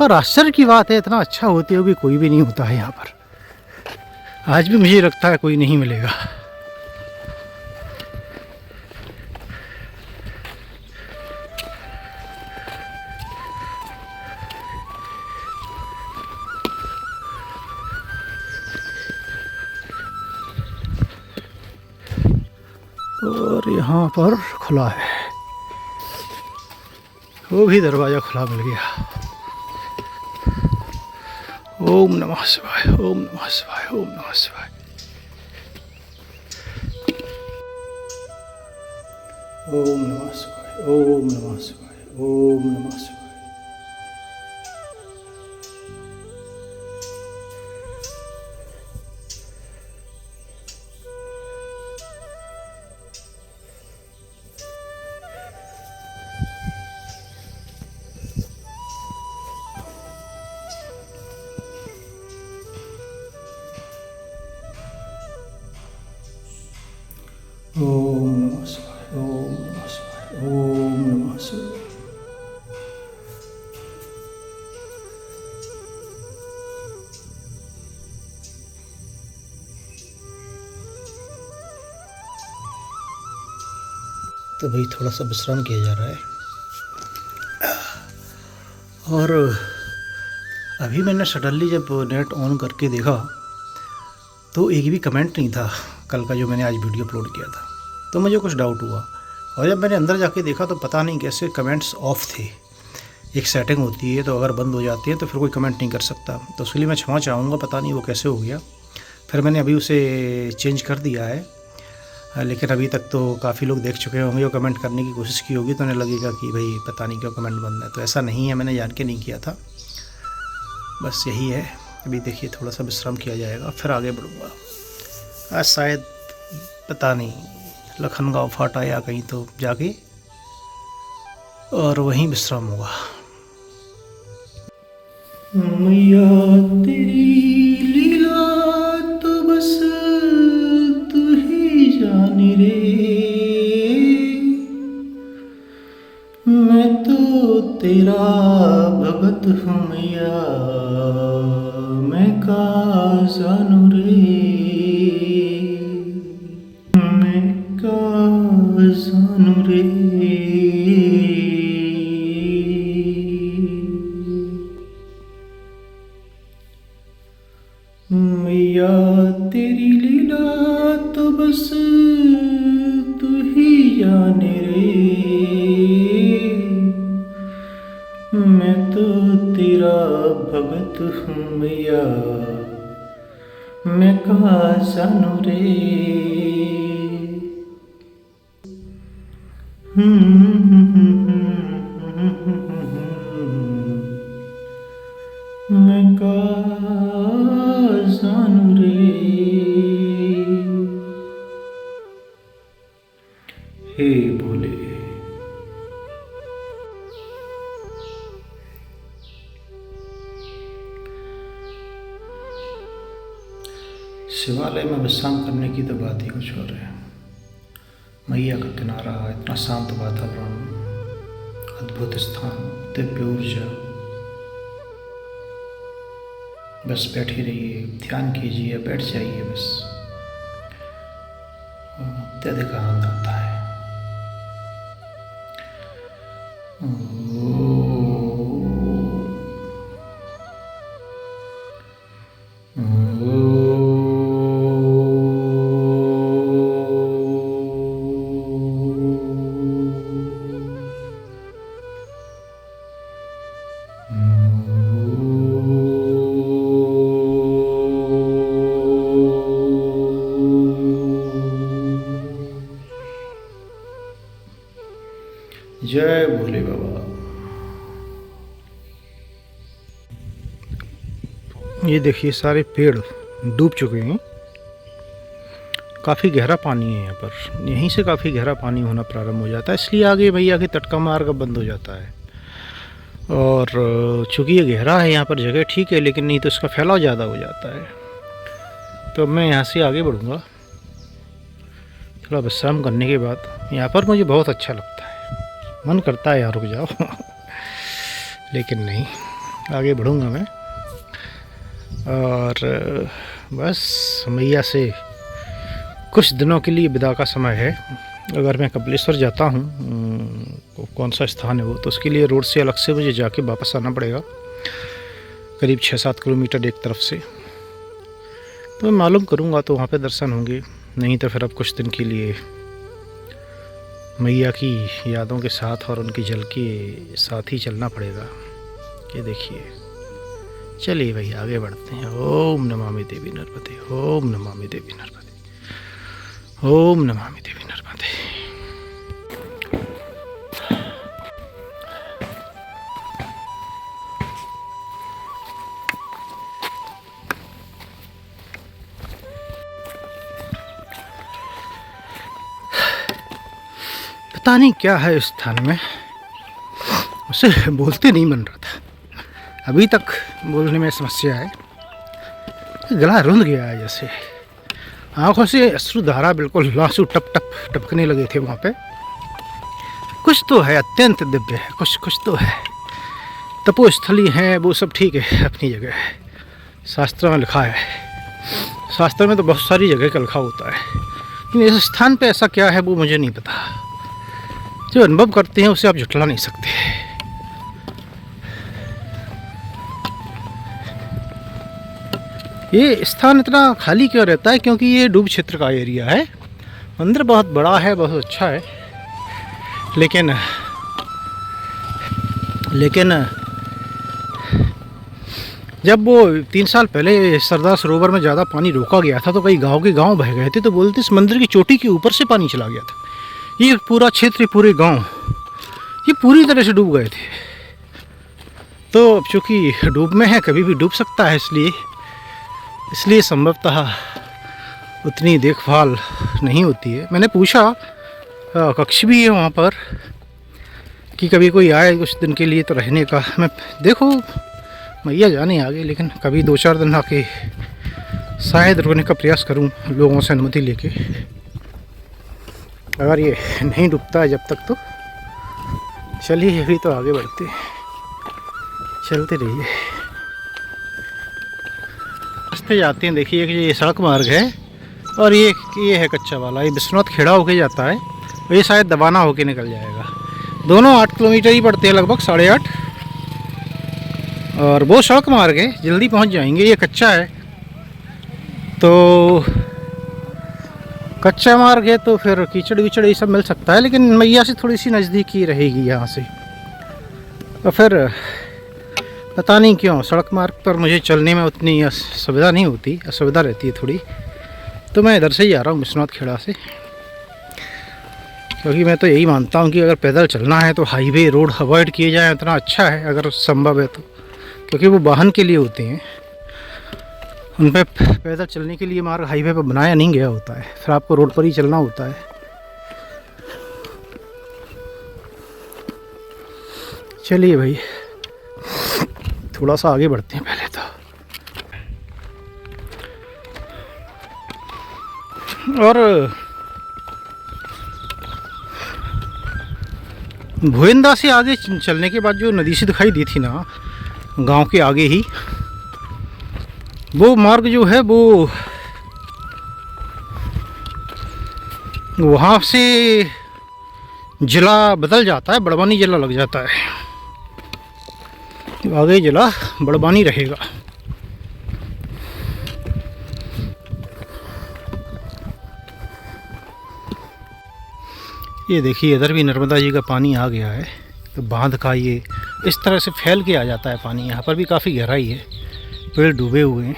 और आश्चर्य की बात है, इतना अच्छा होते हुए भी कोई भी नहीं होता है यहाँ पर। आज भी मुझे लगता है कोई नहीं मिलेगा। और यहाँ पर खुला है, वो भी दरवाज़ा खुला मिल गया। ओम नमः शिवाय, ओम नमः शिवाय, ओम नमः शिवाय। ओम नमः शिवाय, ओम नमः शिवाय, ओम नमः शिवाय। ओम नमः शिवाय, ओम नमः शिवाय, ओम नमः शिवाय। तो भाई थोड़ा सा विश्राम किया जा रहा है। और अभी मैंने सडनली जब नेट ऑन करके देखा तो एक भी कमेंट नहीं था कल का जो मैंने आज वीडियो अपलोड किया था। तो मुझे कुछ डाउट हुआ, और जब मैंने अंदर जाके देखा तो पता नहीं कैसे कमेंट्स ऑफ थे। एक सेटिंग होती है, तो अगर बंद हो जाती है तो फिर कोई कमेंट नहीं कर सकता। तो उसके लिए मैं क्षमा चाहूँगा, पता नहीं वो कैसे हो गया। फिर मैंने अभी उसे चेंज कर दिया है, लेकिन अभी तक तो काफ़ी लोग देख चुके होंगे और कमेंट करने की कोशिश की होगी, तो उन्हें लगेगा कि भाई पता नहीं क्यों कमेंट बंद है। तो ऐसा नहीं है, मैंने जान के नहीं किया था, बस यही है। अभी देखिए थोड़ा सा विश्राम किया जाएगा, फिर आगे बढ़ूँगा। आज शायद पता नहीं लखनगांव फाटा या कहीं तो जाके और वहीं विश्राम होगा। मैया तेरी लीला तो बस तू ही जाने रे, मैं तो तेरा भगत हूँ मैया, मैं का जानू रे, मैं का जानू रे। मैया तेरी लीला तो बस तू ही जाने रे, मैं तो तेरा भगत हूँ मैया, मैं कहाँ जानू रे। मैं कहाँ जानू रे। हे भोले, शिवालय में विश्राम करने की तो बात ही कुछ और है। मैया का किनारा, इतना शांत वातावरण, अद्भुत स्थान, दिव्य ऊर्जा। बस बैठे रहिए, ध्यान कीजिए, बैठ जाइए, बस अत्यधिक आनंद आता है। जय भोले बाबा। ये देखिए सारे पेड़ डूब चुके हैं, काफ़ी गहरा पानी है यहाँ पर। यहीं से काफ़ी गहरा पानी होना प्रारंभ हो जाता है, इसलिए आगे भैया के तट का मार्ग बंद हो जाता है। और चूँकि ये गहरा है यहाँ पर जगह ठीक है, लेकिन नहीं तो इसका फैलाव ज़्यादा हो जाता है। तो मैं यहाँ से आगे बढ़ूँगा थोड़ा विश्राम करने के बाद। यहाँ पर मुझे बहुत अच्छा लगता है, मन करता है यहाँ रुक जाओ लेकिन नहीं, आगे बढ़ूँगा मैं। और बस मैया से कुछ दिनों के लिए विदा का समय है। अगर मैं कपिलेश्वर जाता हूँ, कौन सा स्थान है वो, तो उसके लिए रोड से अलग से मुझे जाके वापस आना पड़ेगा, करीब 6-7 किलोमीटर एक तरफ से। तो मैं मालूम करूँगा तो वहाँ पे दर्शन होंगे, नहीं तो फिर अब कुछ दिन के लिए मैया की यादों के साथ और उनकी जल के साथ ही चलना पड़ेगा। ये देखिए, चलिए भाई आगे बढ़ते हैं। ओम नमामि देवी नर्मदे, ओम नमामि देवी नर्मदे, ओम नमामि देवी नर्मदे। पता नहीं क्या है इस स्थान में, उसे बोलते नहीं मन रहा था। अभी तक बोलने में समस्या है, गला रुंध गया है, जैसे आंखों से अश्रुधारा बिल्कुल लांसू टप टप टपकने लगे थे वहाँ पे। कुछ तो है, अत्यंत दिव्य है, कुछ तो है। तपोस्थली है वो सब ठीक है, अपनी जगह है, शास्त्र में लिखा है। शास्त्र में तो बहुत सारी जगह का लिखा होता है, लेकिन इस स्थान पे ऐसा क्या है वो मुझे नहीं पता। जो अनुभव करते हैं उसे आप झुठला नहीं सकते। ये स्थान इतना खाली क्यों रहता है? क्योंकि ये डूब क्षेत्र का एरिया है। मंदिर बहुत बड़ा है, बहुत अच्छा है, लेकिन लेकिन जब वो 3 साल पहले सरदार सरोवर में ज़्यादा पानी रोका गया था तो कई गांव के गांव बह गए थे, तो बोलते इस मंदिर की चोटी के ऊपर से पानी चला गया था। ये पूरा क्षेत्र, पूरे गांव ये पूरी तरह से डूब गए थे। तो अब चूँकि डूब में है, कभी भी डूब सकता है, इसलिए संभवतः उतनी देखभाल नहीं होती है। मैंने पूछा, कक्ष भी है वहाँ पर, कि कभी कोई आए कुछ दिन के लिए तो रहने का। मैं देखो मैया जाने आगे, लेकिन कभी 2-4 दिन आके शायद रुकने का प्रयास करूं लोगों से अनुमति लेके। अगर ये नहीं डूबता है जब तक तो चलिए, अभी तो आगे बढ़ते चलते रहिए। रास्ते जाते हैं, देखिए कि ये सड़क मार्ग है और ये है कच्चा वाला। ये विश्वनाथ खेड़ा होके जाता है और ये शायद दबाना होके निकल जाएगा। दोनों 8 किलोमीटर ही पड़ते हैं, लगभग 8.5। और वो सड़क मार्ग है, जल्दी पहुंच जाएंगे। ये कच्चा है, तो कच्चा मार्ग है तो फिर कीचड़ विचड़ ये सब मिल सकता है, लेकिन मैया से थोड़ी सी नज़दीकी रहेगी यहाँ से। तो फिर पता नहीं क्यों सड़क मार्ग पर मुझे चलने में उतनी सुविधा नहीं होती, असुविधा रहती है थोड़ी। तो मैं इधर से ही आ रहा हूँ, विश्वनाथ खेड़ा से, क्योंकि मैं तो यही मानता हूँ कि अगर पैदल चलना है तो हाईवे रोड अवॉइड किए जाए उतना अच्छा है, अगर संभव है तो, क्योंकि वो वाहन के लिए होते हैं। उन पर पैदल चलने के लिए मार्ग हाईवे पर बनाया नहीं गया होता है, फिर आपको रोड पर ही चलना होता है। चलिए भाई, थोड़ा सा आगे बढ़ते हैं पहले तो। और भोयंदा से आगे चलने के बाद जो नदी से दिखाई दी थी ना, गांव के आगे ही, वो मार्ग जो है वो वहाँ से जिला बदल जाता है, बड़वानी जिला लग जाता है। आगे जिला बड़वानी रहेगा। ये देखिए इधर भी नर्मदा जी का पानी आ गया है, तो बांध का ये इस तरह से फैल के आ जाता है पानी। यहाँ पर भी काफ़ी गहराई है, पेड़ डूबे हुए हैं।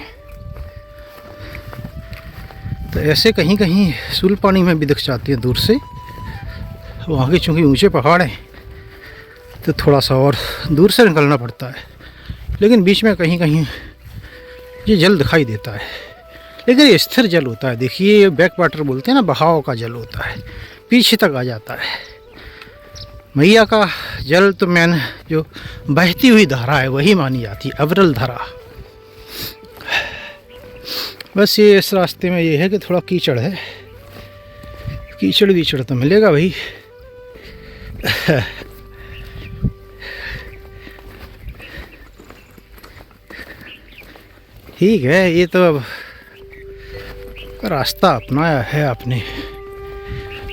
तो ऐसे कहीं कहीं सूल पानी में भी दिख जाती है दूर से। वहाँ के चूँकि ऊंचे पहाड़ हैं तो थोड़ा सा और दूर से निकलना पड़ता है, लेकिन बीच में कहीं कहीं ये जल दिखाई देता है। लेकिन ये स्थिर जल होता है। देखिए ये बैक वाटर बोलते हैं ना, बहाव का जल होता है, पीछे तक आ जाता है। मैया का जल तो मैंने जो बहती हुई धारा है वही मानी जाती है, अविरल धारा। बस ये इस रास्ते में ये है कि थोड़ा कीचड़ है, कीचड़ वीचड़ तो मिलेगा भाई। ठीक है, ये तो अब रास्ता अपनाया है आपने।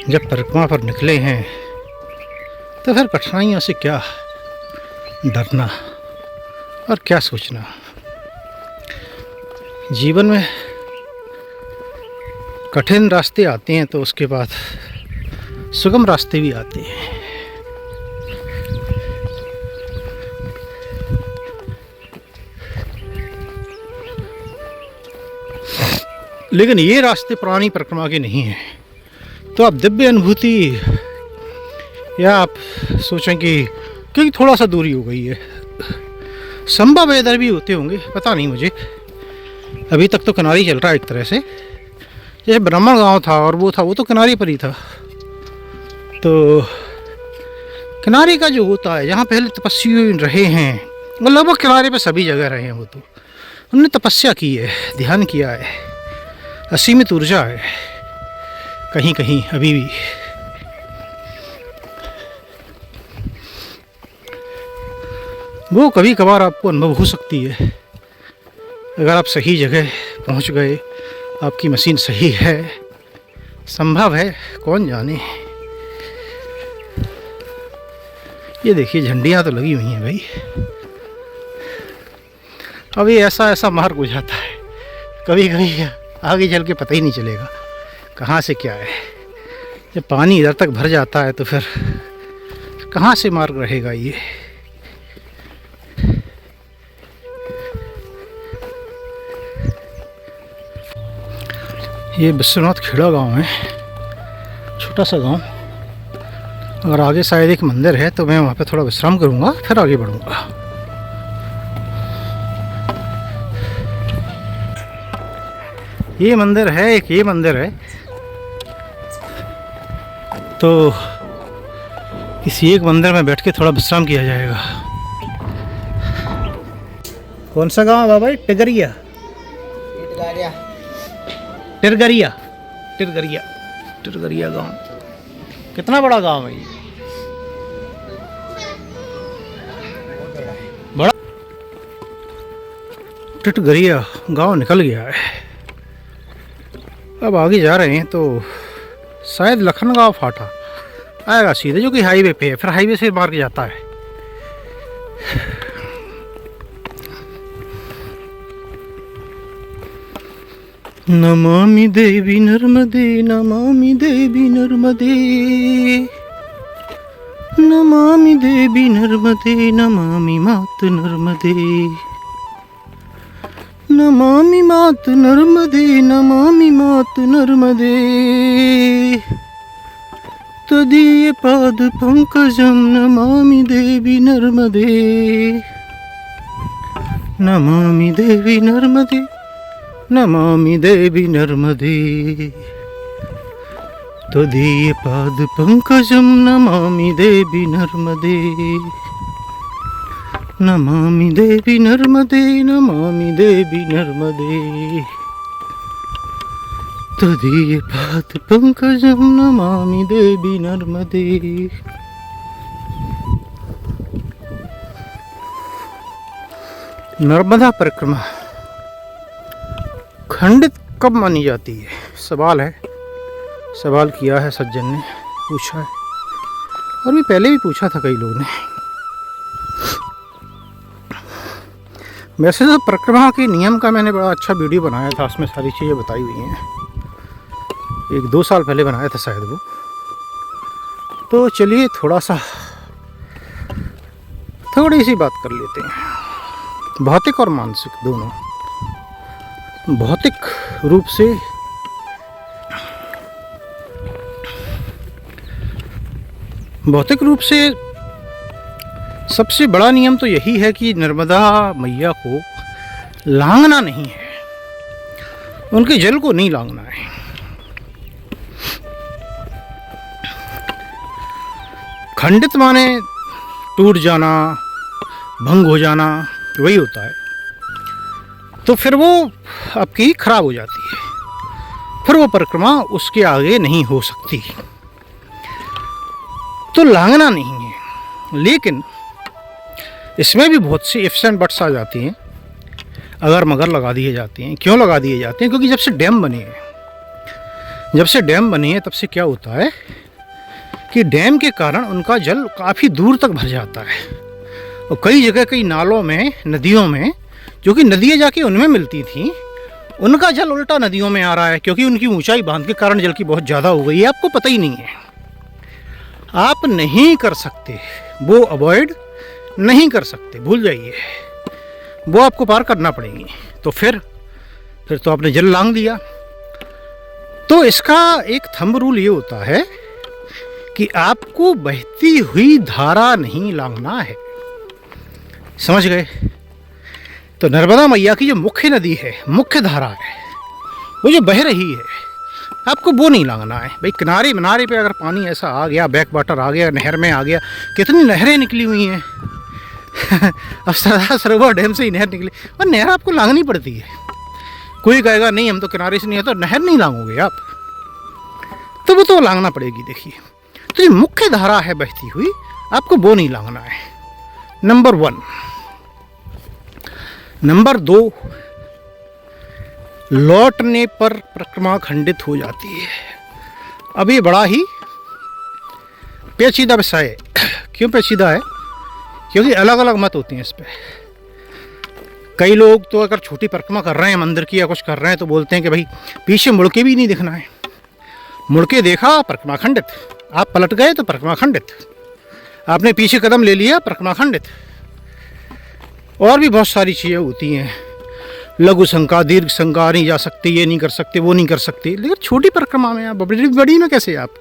जब परिक्रमा पर निकले हैं तो फिर कठिनाइयों से क्या डरना और क्या सोचना। जीवन में कठिन रास्ते आते हैं तो उसके बाद सुगम रास्ते भी आते हैं। लेकिन ये रास्ते पुरानी परिक्रमा के नहीं हैं। तो आप दिव्य अनुभूति, या आप सोचें कि क्योंकि थोड़ा सा दूरी हो गई है, संभव है इधर भी होते होंगे, पता नहीं मुझे। अभी तक तो किनारी चल रहा है एक तरह से। जैसे ब्राह्मण गांव था और वो तो किनारे पर ही था। तो किनारे का जो होता है, जहाँ पहले तपस्वी रहे हैं, वो लगभग किनारे पे सभी जगह रहे हैं। वो तो उन्होंने तपस्या की है, ध्यान किया है, असीमित ऊर्जा है कहीं कहीं अभी भी। वो कभी कभार आपको अनुभव हो सकती है अगर आप सही जगह पहुंच गए, आपकी मशीन सही है, संभव है, कौन जाने। ये देखिए झंडियाँ तो लगी हुई हैं भाई। अब ये ऐसा मार्ग हो जाता है कभी कभी, आगे चल के पता ही नहीं चलेगा कहाँ से क्या है। जब पानी इधर तक भर जाता है तो फिर कहाँ से मार्ग रहेगा ये। ये विश्वनाथ खेड़ा गांव है, छोटा सा गांव। अगर आगे शायद एक मंदिर है तो मैं वहाँ पे थोड़ा विश्राम करूँगा, फिर आगे बढ़ूँगा। ये मंदिर है, एक ये मंदिर है, तो किसी एक मंदिर में बैठ के थोड़ा विश्राम किया जाएगा। कौन सा गांव है बाबा? टिगरिया टिरगरिया टिरगरिया टिरगरिया गांव। कितना बड़ा गांव है ये? बड़ा। टिटगरिया गांव निकल गया है। अब आगे जा रहे हैं तो शायद लखनगांव फाटा आएगा सीधे, जो कि हाईवे पे है, फिर हाईवे से मार के जाता है। नमामि देवी नर्मदे, नमामि देवी नर्मदे, नमामि देवी नर्मदे, नमामि मात नर्मदे, नमामि मात नर्मदे, नमामि मात नर्मदे, तदीय पाद पंकजम नमामि देवी नर्मदे, नमामि देवी नर्मदे, नमामि देवी नर्मदे, तदीय पाद पंकजम नमामि देवी नर्मदे, नमामि देवी नर्मदे, नमामि देवी नर्मदे, तदीय पाद पंकजम नमामि देवी नर्मदे। नर्मदा परिक्रमा खंडित कब मानी जाती है? सवाल है, सवाल किया है सज्जन ने, पूछा है, और भी पहले भी पूछा था कई लोगों ने। वैसे तो परिक्रमा के नियम का मैंने बड़ा अच्छा वीडियो बनाया था, उसमें सारी चीज़ें बताई हुई हैं। 1-2 साल पहले बनाया था शायद वो। तो चलिए थोड़ी सी बात कर लेते हैं। भौतिक और मानसिक दोनों। भौतिक रूप से सबसे बड़ा नियम तो यही है कि नर्मदा मैया को लांघना नहीं है, उनके जल को नहीं लांघना है। खंडित माने टूट जाना, भंग हो जाना, वही होता है। तो फिर वो आपकी खराब हो जाती है, फिर वो परिक्रमा उसके आगे नहीं हो सकती। तो लांघना नहीं है। लेकिन इसमें भी बहुत सी इफ्स एंड बट्स आ जाती हैं, अगर मगर लगा दिए जाते हैं। क्यों लगा दिए जाते हैं? क्योंकि जब से डैम बने हैं तब से क्या होता है कि डैम के कारण उनका जल काफ़ी दूर तक भर जाता है, और कई जगह कई नालों में, नदियों में, जो कि नदियाँ जाके उनमें मिलती थी, उनका जल उल्टा नदियों में आ रहा है, क्योंकि उनकी ऊंचाई बांध के कारण जल की बहुत ज़्यादा हो गई है। आपको पता ही नहीं है, आप नहीं कर सकते, वो अवॉइड नहीं कर सकते, भूल जाइए, वो आपको पार करना पड़ेगी। तो फिर तो आपने जल लांघ दिया। तो इसका एक थंब रूल ये होता है कि आपको बहती हुई धारा नहीं लांघना है। समझ गए? तो नर्मदा मैया की जो मुख्य नदी है, मुख्य धारा है, वो जो बह रही है, आपको वो नहीं लांघना है। भाई किनारे पे अगर पानी ऐसा आ गया, बैक वाटर आ गया, नहर में आ गया, कितनी नहरें निकली हुई हैं अब सरदार सरोवर डैम से ही नहर निकली, और नहर आपको लांघनी पड़ती है। कोई कहेगा नहीं हम तो किनारे से नहीं है, तो नहर नहीं लांघोगे आप, तो वो तो लांघना पड़ेगी। देखिए, तो जो मुख्य धारा है बहती हुई, आपको वो नहीं लांघना है, नंबर 1। नंबर 2, लौटने पर परिक्रमा खंडित हो जाती है। अब ये बड़ा ही पेचीदा विषय है। क्यों पेचीदा है? क्योंकि अलग अलग मत होते हैं इस पर। कई लोग तो अगर छोटी परिक्रमा कर रहे हैं मंदिर की या कुछ कर रहे हैं तो बोलते हैं कि भाई पीछे मुड़ के भी नहीं दिखना है, मुड़ के देखा परिक्रमा खंडित, आप पलट गए तो परिक्रमा खंडित, आपने पीछे कदम ले लिया परिक्रमा खंडित। और भी बहुत सारी चीज़ें होती हैं। लघु शंका, दीर्घ शंका नहीं जा सकती, ये नहीं कर सकते, वो नहीं कर सकते। लेकिन छोटी परिक्रमा में आप बड़ी बड़ी में कैसे आप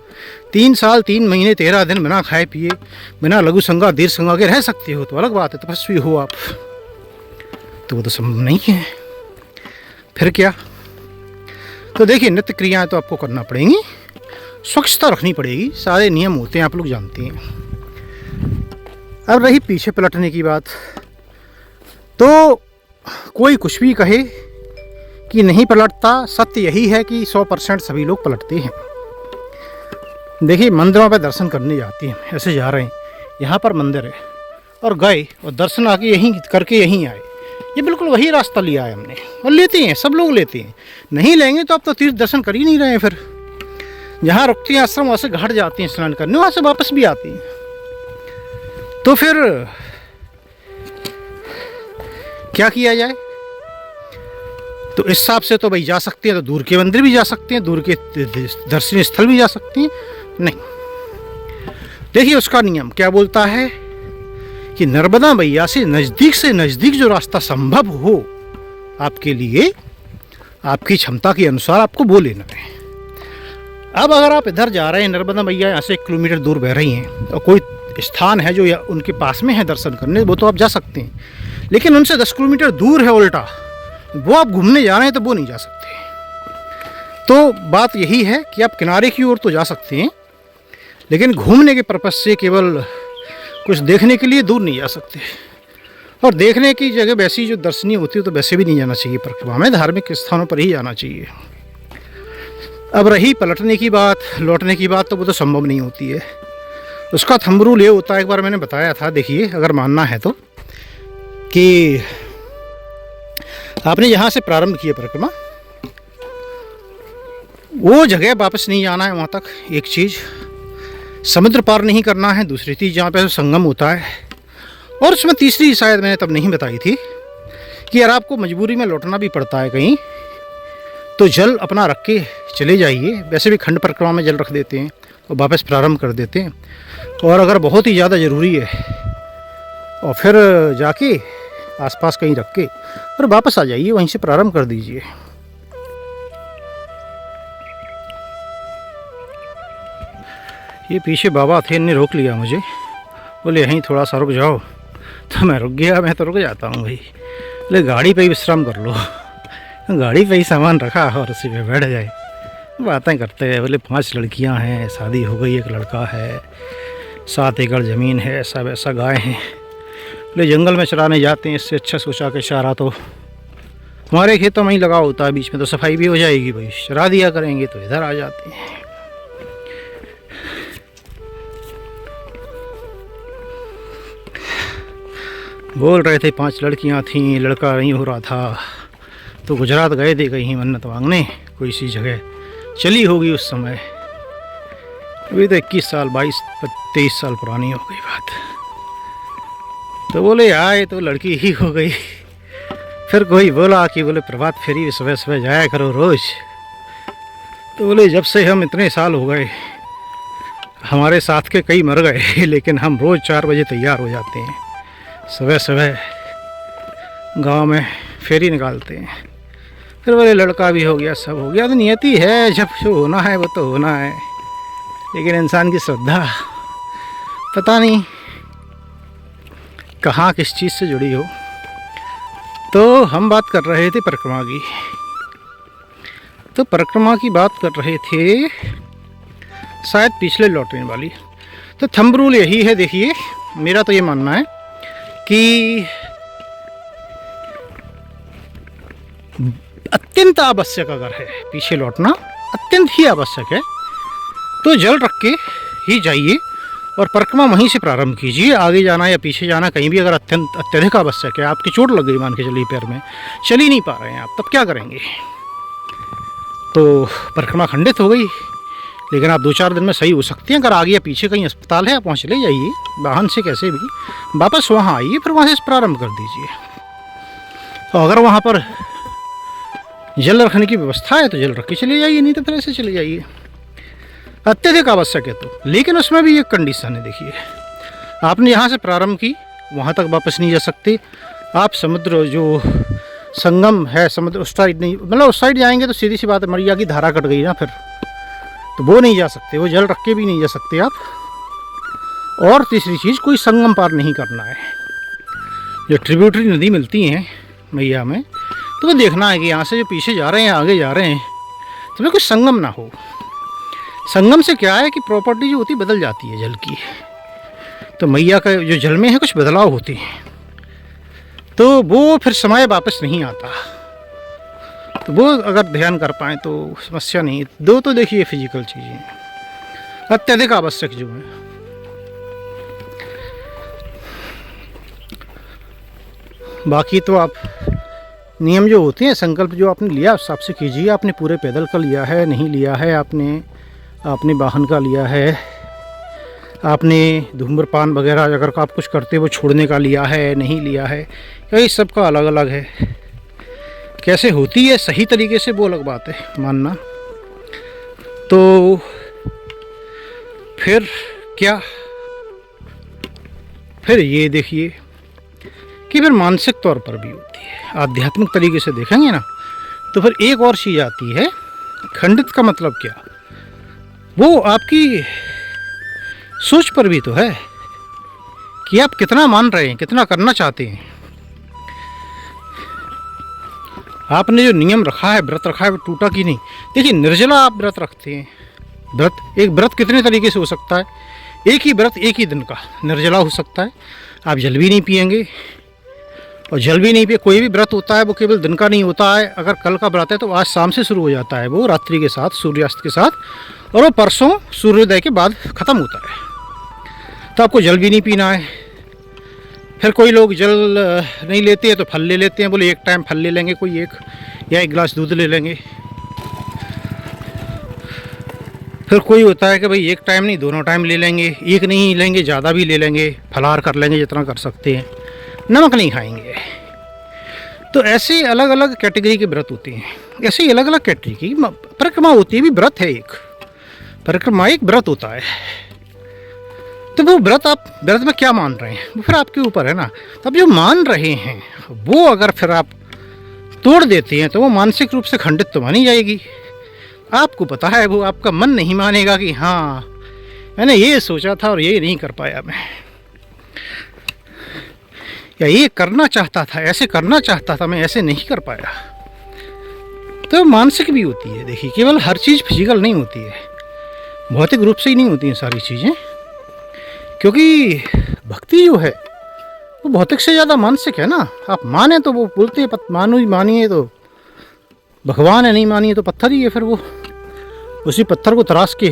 3 साल 3 महीने 13 दिन बिना खाए पिए, बिना लघु शंका दीर्घ शंका के रह सकते हो तो अलग बात है, तपस्वी हो आप, तो वो तो संभव नहीं है। फिर क्या? तो देखिए, नित्य क्रियाएं तो आपको करना पड़ेंगी, स्वच्छता रखनी पड़ेगी, सारे नियम होते हैं, आप लोग जानते हैं। अब रही पीछे पलटने की बात, तो कोई कुछ भी कहे कि नहीं पलटता, सत्य यही है कि 100% सभी लोग पलटते हैं। देखिए, मंदिरों पर दर्शन करने जाते हैं, ऐसे जा रहे हैं, यहाँ पर मंदिर है और गए और दर्शन आके यहीं करके यहीं आए, ये बिल्कुल वही रास्ता लिया है हमने, और लेते हैं, सब लोग लेते हैं। नहीं लेंगे तो आप तो तीर्थ दर्शन कर ही नहीं रहे हैं। फिर जहाँ रुकते हैं आश्रम, वहाँ से घाट जाते हैं स्नान करने, वहाँ से वापस भी आते हैं। तो फिर क्या किया जाए? तो इस हिसाब से तो भाई जा सकते हैं, तो दूर के मंदिर भी जा सकते हैं, दूर के दर्शनीय स्थल भी जा सकते हैं। नहीं, देखिए उसका नियम क्या बोलता है कि नर्मदा मैया से नज़दीक जो रास्ता संभव हो आपके लिए, आपकी क्षमता के अनुसार आपको वो लेना है। अब अगर आप इधर जा रहे हैं, नर्मदा मैया यहाँ से 1 किलोमीटर दूर बह रही हैं, और कोई स्थान है जो उनके पास में है दर्शन करने, वो तो आप जा सकते हैं। लेकिन उनसे 10 किलोमीटर दूर है उल्टा, वो आप घूमने जा रहे हैं, तो वो नहीं जा सकते। तो बात यही है कि आप किनारे की ओर तो जा सकते हैं, लेकिन घूमने के पर्पज से केवल कुछ देखने के लिए दूर नहीं जा सकते। और देखने की जगह वैसी जो दर्शनीय होती है तो वैसे भी नहीं जाना चाहिए परिक्रमा में, धार्मिक स्थानों पर ही जाना चाहिए। अब रही पलटने की बात, लौटने की बात, तो वो तो संभव नहीं होती है। उसका थंब रूल ये होता है, एक बार मैंने बताया था, देखिए अगर मानना है तो, कि आपने यहाँ से प्रारंभ किया परिक्रमा, वो जगह वापस नहीं जाना है वहाँ तक, एक चीज़। समुद्र पार नहीं करना है, दूसरी चीज़ जहाँ पे संगम होता है। और उसमें तीसरी शायद मैंने तब नहीं बताई थी कि अगर आपको मजबूरी में लौटना भी पड़ता है कहीं, तो जल अपना रख के चले जाइए। वैसे भी खंड परिक्रमा में जल रख देते हैं और वापस प्रारंभ कर देते हैं। और अगर बहुत ही ज़्यादा ज़रूरी है, और फिर जाके आसपास कहीं रख के और वापस आ जाइए, वहीं से प्रारंभ कर दीजिए। ये पीछे बाबा थे, इन्हें रोक लिया मुझे, बोले यहीं थोड़ा सा रुक जाओ, तो मैं रुक गया। मैं तो रुक जाता हूँ भाई, बोले गाड़ी पे ही विश्राम कर लो। गाड़ी पे ही सामान रखा और उसी पे बैठ जाए, बातें करते हैं। बोले 5 लड़कियाँ हैं, शादी हो गई, 1 लड़का है, 7 एकड़ ज़मीन है, ऐसा वैसा गाय हैं। बोले जंगल में चराने जाते हैं, इससे अच्छा सोचा कि चारा तो हमारे खेतों में ही लगा होता है, बीच में तो सफाई भी हो जाएगी, भाई चरा दिया करेंगे। तो इधर आ जाते हैं। बोल रहे थे 5 लड़कियां थीं, लड़का नहीं हो रहा था, तो गुजरात गए थे कहीं मन्नत मांगने, कोई सी जगह चली होगी उस समय। अभी तो 21 साल 22-23 साल पुरानी हो गई बात। तो बोले आए तो लड़की ही हो गई। फिर कोई बोला कि बोले प्रभात फेरी सुबह सुबह जाया करो रोज़। तो बोले जब से हम इतने साल हो गए, हमारे साथ के कई मर गए, लेकिन हम रोज़ 4 बजे तैयार हो जाते हैं, सुबह सुबह गांव में फेरी निकालते हैं। फिर बोले लड़का भी हो गया, सब हो गया। तो नियति है, जब जो होना है वो तो होना है, लेकिन इंसान की श्रद्धा पता नहीं कहाँ किस चीज़ से जुड़ी हो। तो हम बात कर रहे थे परिक्रमा की, तो परिक्रमा की बात कर रहे थे शायद पिछले लौटने वाली। तो थंब रूल यही है, देखिए मेरा तो ये मानना है कि अत्यंत आवश्यक अगर है पीछे लौटना, अत्यंत ही आवश्यक है, तो जल रख के ही जाइए और परिक्रमा वहीं से प्रारंभ कीजिए। आगे जाना या पीछे जाना कहीं भी अगर अत्यधिक आवश्यक है, आपकी चोट लग गई मान के चलिए, पैर में चल ही नहीं पा रहे हैं आप, तब क्या करेंगे? तो परिक्रमा खंडित हो गई, लेकिन आप 2-4 दिन में सही हो सकती हैं। अगर आगे या पीछे कहीं अस्पताल है, आप वहाँ चले जाइए वाहन से, कैसे भी वापस वहाँ आइए, फिर वहाँ से प्रारंभ कर दीजिए। तो अगर वहाँ पर जल रखने की व्यवस्था है तो जल रख के चले जाइए, नहीं तो फिर ऐसे चले जाइए, अत्यधिक आवश्यक है तो। लेकिन उसमें भी एक कंडीशन है, देखिए आपने यहाँ से प्रारंभ की, वहाँ तक वापस नहीं जा सकते आप। समुद्र जो संगम है समुद्र उस साइड नहीं, मतलब उस साइड जाएंगे तो सीधी सी बात है मैया की धारा कट गई ना, फिर तो वो नहीं जा सकते, वो जल रख के भी नहीं जा सकते आप। और तीसरी चीज़, कोई संगम पार नहीं करना है। जो ट्रिब्यूटरी नदी मिलती हैं मैया में, तो वो देखना है कि यहाँ से जो पीछे जा रहे हैं आगे जा रहे हैं तो फिर कोई संगम ना हो। संगम से क्या है कि प्रॉपर्टी जो होती बदल जाती है जल की, तो मैया का जो जल में है कुछ बदलाव होते हैं, तो वो फिर समय वापस नहीं आता। तो वो अगर ध्यान कर पाएँ तो समस्या नहीं। दो तो देखिए फिजिकल चीज़ें अत्यधिक आवश्यक जो है, बाकी तो आप नियम जो होते हैं, संकल्प जो आपने लिया उस हिसाब से कीजिए। आपने पूरे पैदल का लिया है, नहीं लिया है, आपने वाहन का लिया है, आपने धूम्रपान वगैरह अगर आप कुछ करते वो छोड़ने का लिया है, नहीं लिया है, यही सबका अलग अलग है। कैसे होती है सही तरीके से वो अलग बात है मानना। तो फिर क्या, फिर ये देखिए कि फिर मानसिक तौर पर भी होती है। आध्यात्मिक तरीके से देखेंगे ना तो फिर एक और चीज़ आती है खंडित का मतलब क्या, वो आपकी सोच पर भी तो है कि आप कितना मान रहे हैं, कितना करना चाहते हैं। आपने जो नियम रखा है, व्रत रखा है, वो टूटा कि नहीं। देखिए निर्जला आप व्रत रखते हैं, एक व्रत कितने तरीके से हो सकता है। एक ही व्रत एक ही दिन का निर्जला हो सकता है, आप जल भी नहीं पिएंगे और जल भी नहीं पिए। कोई भी व्रत होता है वो केवल दिन का नहीं होता है। अगर कल का व्रत है तो आज शाम से शुरू हो जाता है, वो रात्रि के साथ, सूर्यास्त के साथ, और वो परसों सूर्योदय के बाद ख़त्म होता है। तो आपको जल भी नहीं पीना है। फिर कोई लोग जल नहीं लेते हैं तो फल ले लेते हैं, बोले एक टाइम फल ले लेंगे कोई एक, या एक गिलास दूध ले लेंगे। फिर कोई होता है कि भाई एक टाइम नहीं दोनों टाइम ले लेंगे, एक नहीं लेंगे ज़्यादा भी ले लेंगे, फलाहार कर लेंगे जितना कर सकते हैं, नमक नहीं खाएंगे। तो ऐसे अलग अलग कैटेगरी के व्रत होते हैं। ऐसे ही अलग अलग कैटेगरी की परिक्रमा होती है, भी व्रत है। एक परिक्रमा एक व्रत होता है। तो वो व्रत, आप व्रत में क्या मान रहे हैं वो फिर आपके ऊपर है ना। अब जो मान रहे हैं वो अगर फिर आप तोड़ देते हैं तो वो मानसिक रूप से खंडित तो मानी जाएगी। आपको पता है वो आपका मन नहीं मानेगा कि हाँ मैंने ये सोचा था और ये नहीं कर पाया मैं, या ये करना चाहता था, ऐसे करना चाहता था मैं, ऐसे नहीं कर पाया। तो मानसिक भी होती है। देखिए केवल हर चीज़ फिजिकल नहीं होती है, भौतिक रूप से ही नहीं होती हैं सारी चीज़ें। क्योंकि भक्ति जो है वो भौतिक से ज़्यादा मानसिक है ना। आप माने तो वो बोलते हैं मानो ही मानिए तो भगवान है, नहीं मानिए तो पत्थर ही है। फिर वो उसी पत्थर को तराश के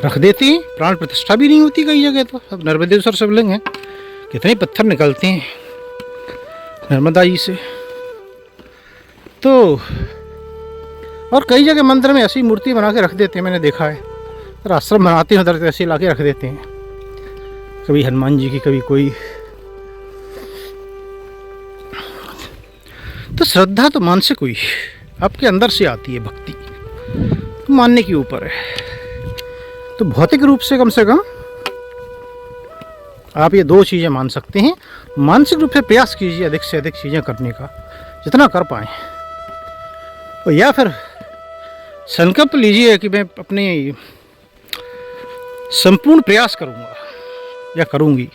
रख देते हैं। प्राण प्रतिष्ठा भी नहीं होती कई जगह। तो अब नर्मदेश्वर शिवलिंग है, कितने पत्थर निकलते हैं नर्मदा जी से। तो और कई जगह मंदिर में ऐसी मूर्ति बना के रख देते हैं, मैंने देखा है। और आश्रम बनाते हैं उधर ऐसे ला के रख देते हैं, कभी हनुमान जी की, कभी कोई। तो श्रद्धा तो मानसिक हुई, आपके अंदर से आती है भक्ति, तो मानने के ऊपर है। तो भौतिक रूप से कम आप ये दो चीज़ें मान सकते हैं। मानसिक रूप से प्रयास कीजिए अधिक से अधिक चीज़ें करने का, जितना कर पाएँ। और या फिर संकल्प लीजिए कि मैं अपने संपूर्ण प्रयास करूँगा या करूँगी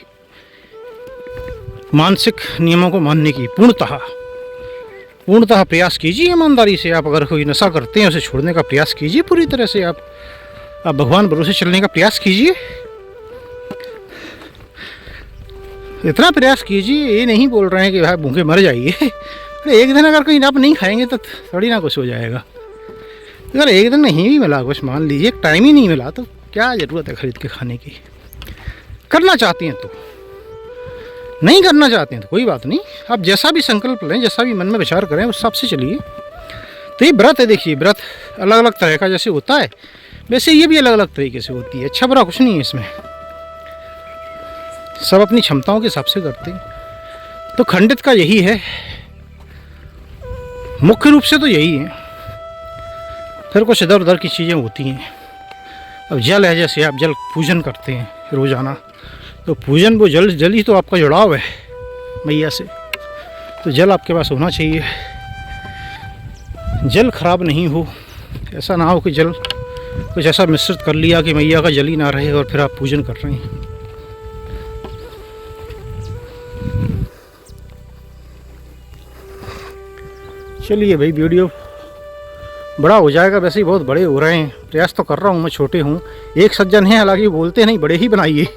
मानसिक नियमों को मानने की। पूर्णतः प्रयास कीजिए ईमानदारी से। आप अगर कोई नशा करते हैं उसे छोड़ने का प्रयास कीजिए पूरी तरह से। आप भगवान भरोसे चलने का प्रयास कीजिए। इतना प्रयास कीजिए, ये नहीं बोल रहे हैं कि भाई भूखे मर जाइए। अरे एक दिन अगर कोई आप नहीं खाएंगे तो थोड़ी ना कुछ हो जाएगा। अगर एक दिन नहीं भी मिला कुछ, मान लीजिए एक टाइम ही नहीं मिला, तो क्या ज़रूरत है खरीद के खाने की। करना चाहते हैं तो, नहीं करना चाहते हैं तो कोई बात नहीं। आप जैसा भी संकल्प लें, जैसा भी मन में विचार करें उस हिसाब से चलिए। तो ये व्रत है। देखिए व्रत अलग अलग तरह का जैसे होता है वैसे ये भी अलग अलग तरीके से होती है। अच्छा बुरा कुछ नहीं है इसमें, सब अपनी क्षमताओं के हिसाब से करते हैं। तो खंडित का यही है, मुख्य रूप से तो यही है। फिर कुछ इधर उधर की चीज़ें होती हैं। अब जल है, जैसे आप जल पूजन करते हैं रोज़ाना, तो पूजन वो जल ही तो आपका जुड़ाव है मैया से। तो जल आपके पास होना चाहिए, जल खराब नहीं हो, ऐसा ना हो कि जल कुछ ऐसा मिश्रित कर लिया कि मैया का जल ही ना रहे और फिर आप पूजन कर रहे हैं। चलिए भाई, वीडियो बड़ा हो जाएगा, वैसे ही बहुत बड़े हो रहे हैं, प्रयास तो कर रहा हूँ मैं, छोटे हूँ। एक सज्जन है हालांकि बोलते नहीं बड़े ही बनाइए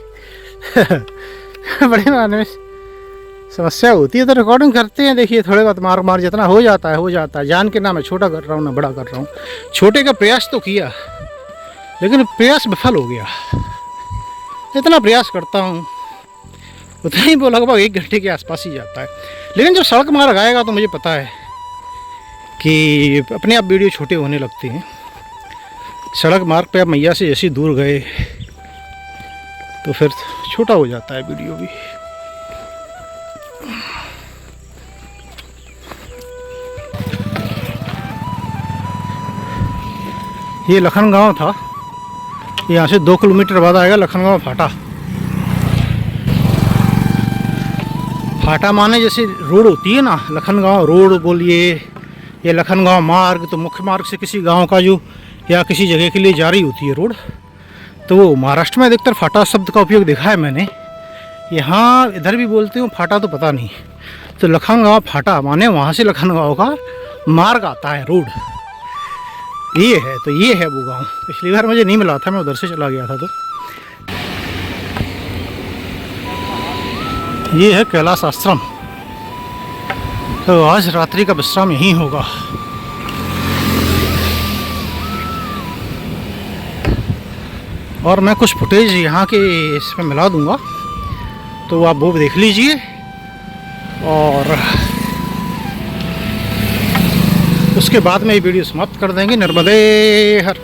बड़े बनाने में समस्या होती है तो रिकॉर्डिंग करते हैं। देखिए थोड़े बहुत मार मार जितना हो जाता है, जान के ना मैं छोटा कर रहा हूँ ना बड़ा कर रहा हूँ। छोटे का प्रयास तो किया लेकिन प्रयास विफल हो गया। इतना प्रयास करता हूँ उतना ही वो लगभग 1 घंटे के आसपास ही जाता है। लेकिन जब सड़क मार्ग आएगा तो मुझे पता है कि अपने आप वीडियो छोटे होने लगते हैं। सड़क मार्ग पे आप मैया से जैसे दूर गए तो फिर छोटा हो जाता है वीडियो भी। ये लखनगांव था, यहाँ से 2 किलोमीटर बाद आएगा लखनगांव फाटा। फाटा माने जैसे रोड होती है ना, लखनगांव रोड बोलिए या लखनगांव मार्ग, तो मुख्य मार्ग से किसी गांव का जो या किसी जगह के लिए जा रही होती है रोड, तो वो महाराष्ट्र में अधिकतर फाटा शब्द का उपयोग देखा है मैंने। यहाँ इधर भी बोलते हूँ फाटा, तो पता नहीं। तो लखनगांव फाटा माने वहाँ से लखनगांव का मार्ग आता है, रोड ये है। तो ये है वो गाँव। पिछली बार मुझे नहीं मिला था, मैं उधर से चला गया था। तो ये है कैलाश आश्रम। तो आज रात्रि का विश्राम यहीं होगा। और मैं कुछ फुटेज यहाँ के इसमें मिला दूँगा, तो आप वो देख लीजिए। और उसके बाद में ये वीडियो समाप्त कर देंगे। नर्मदे हर।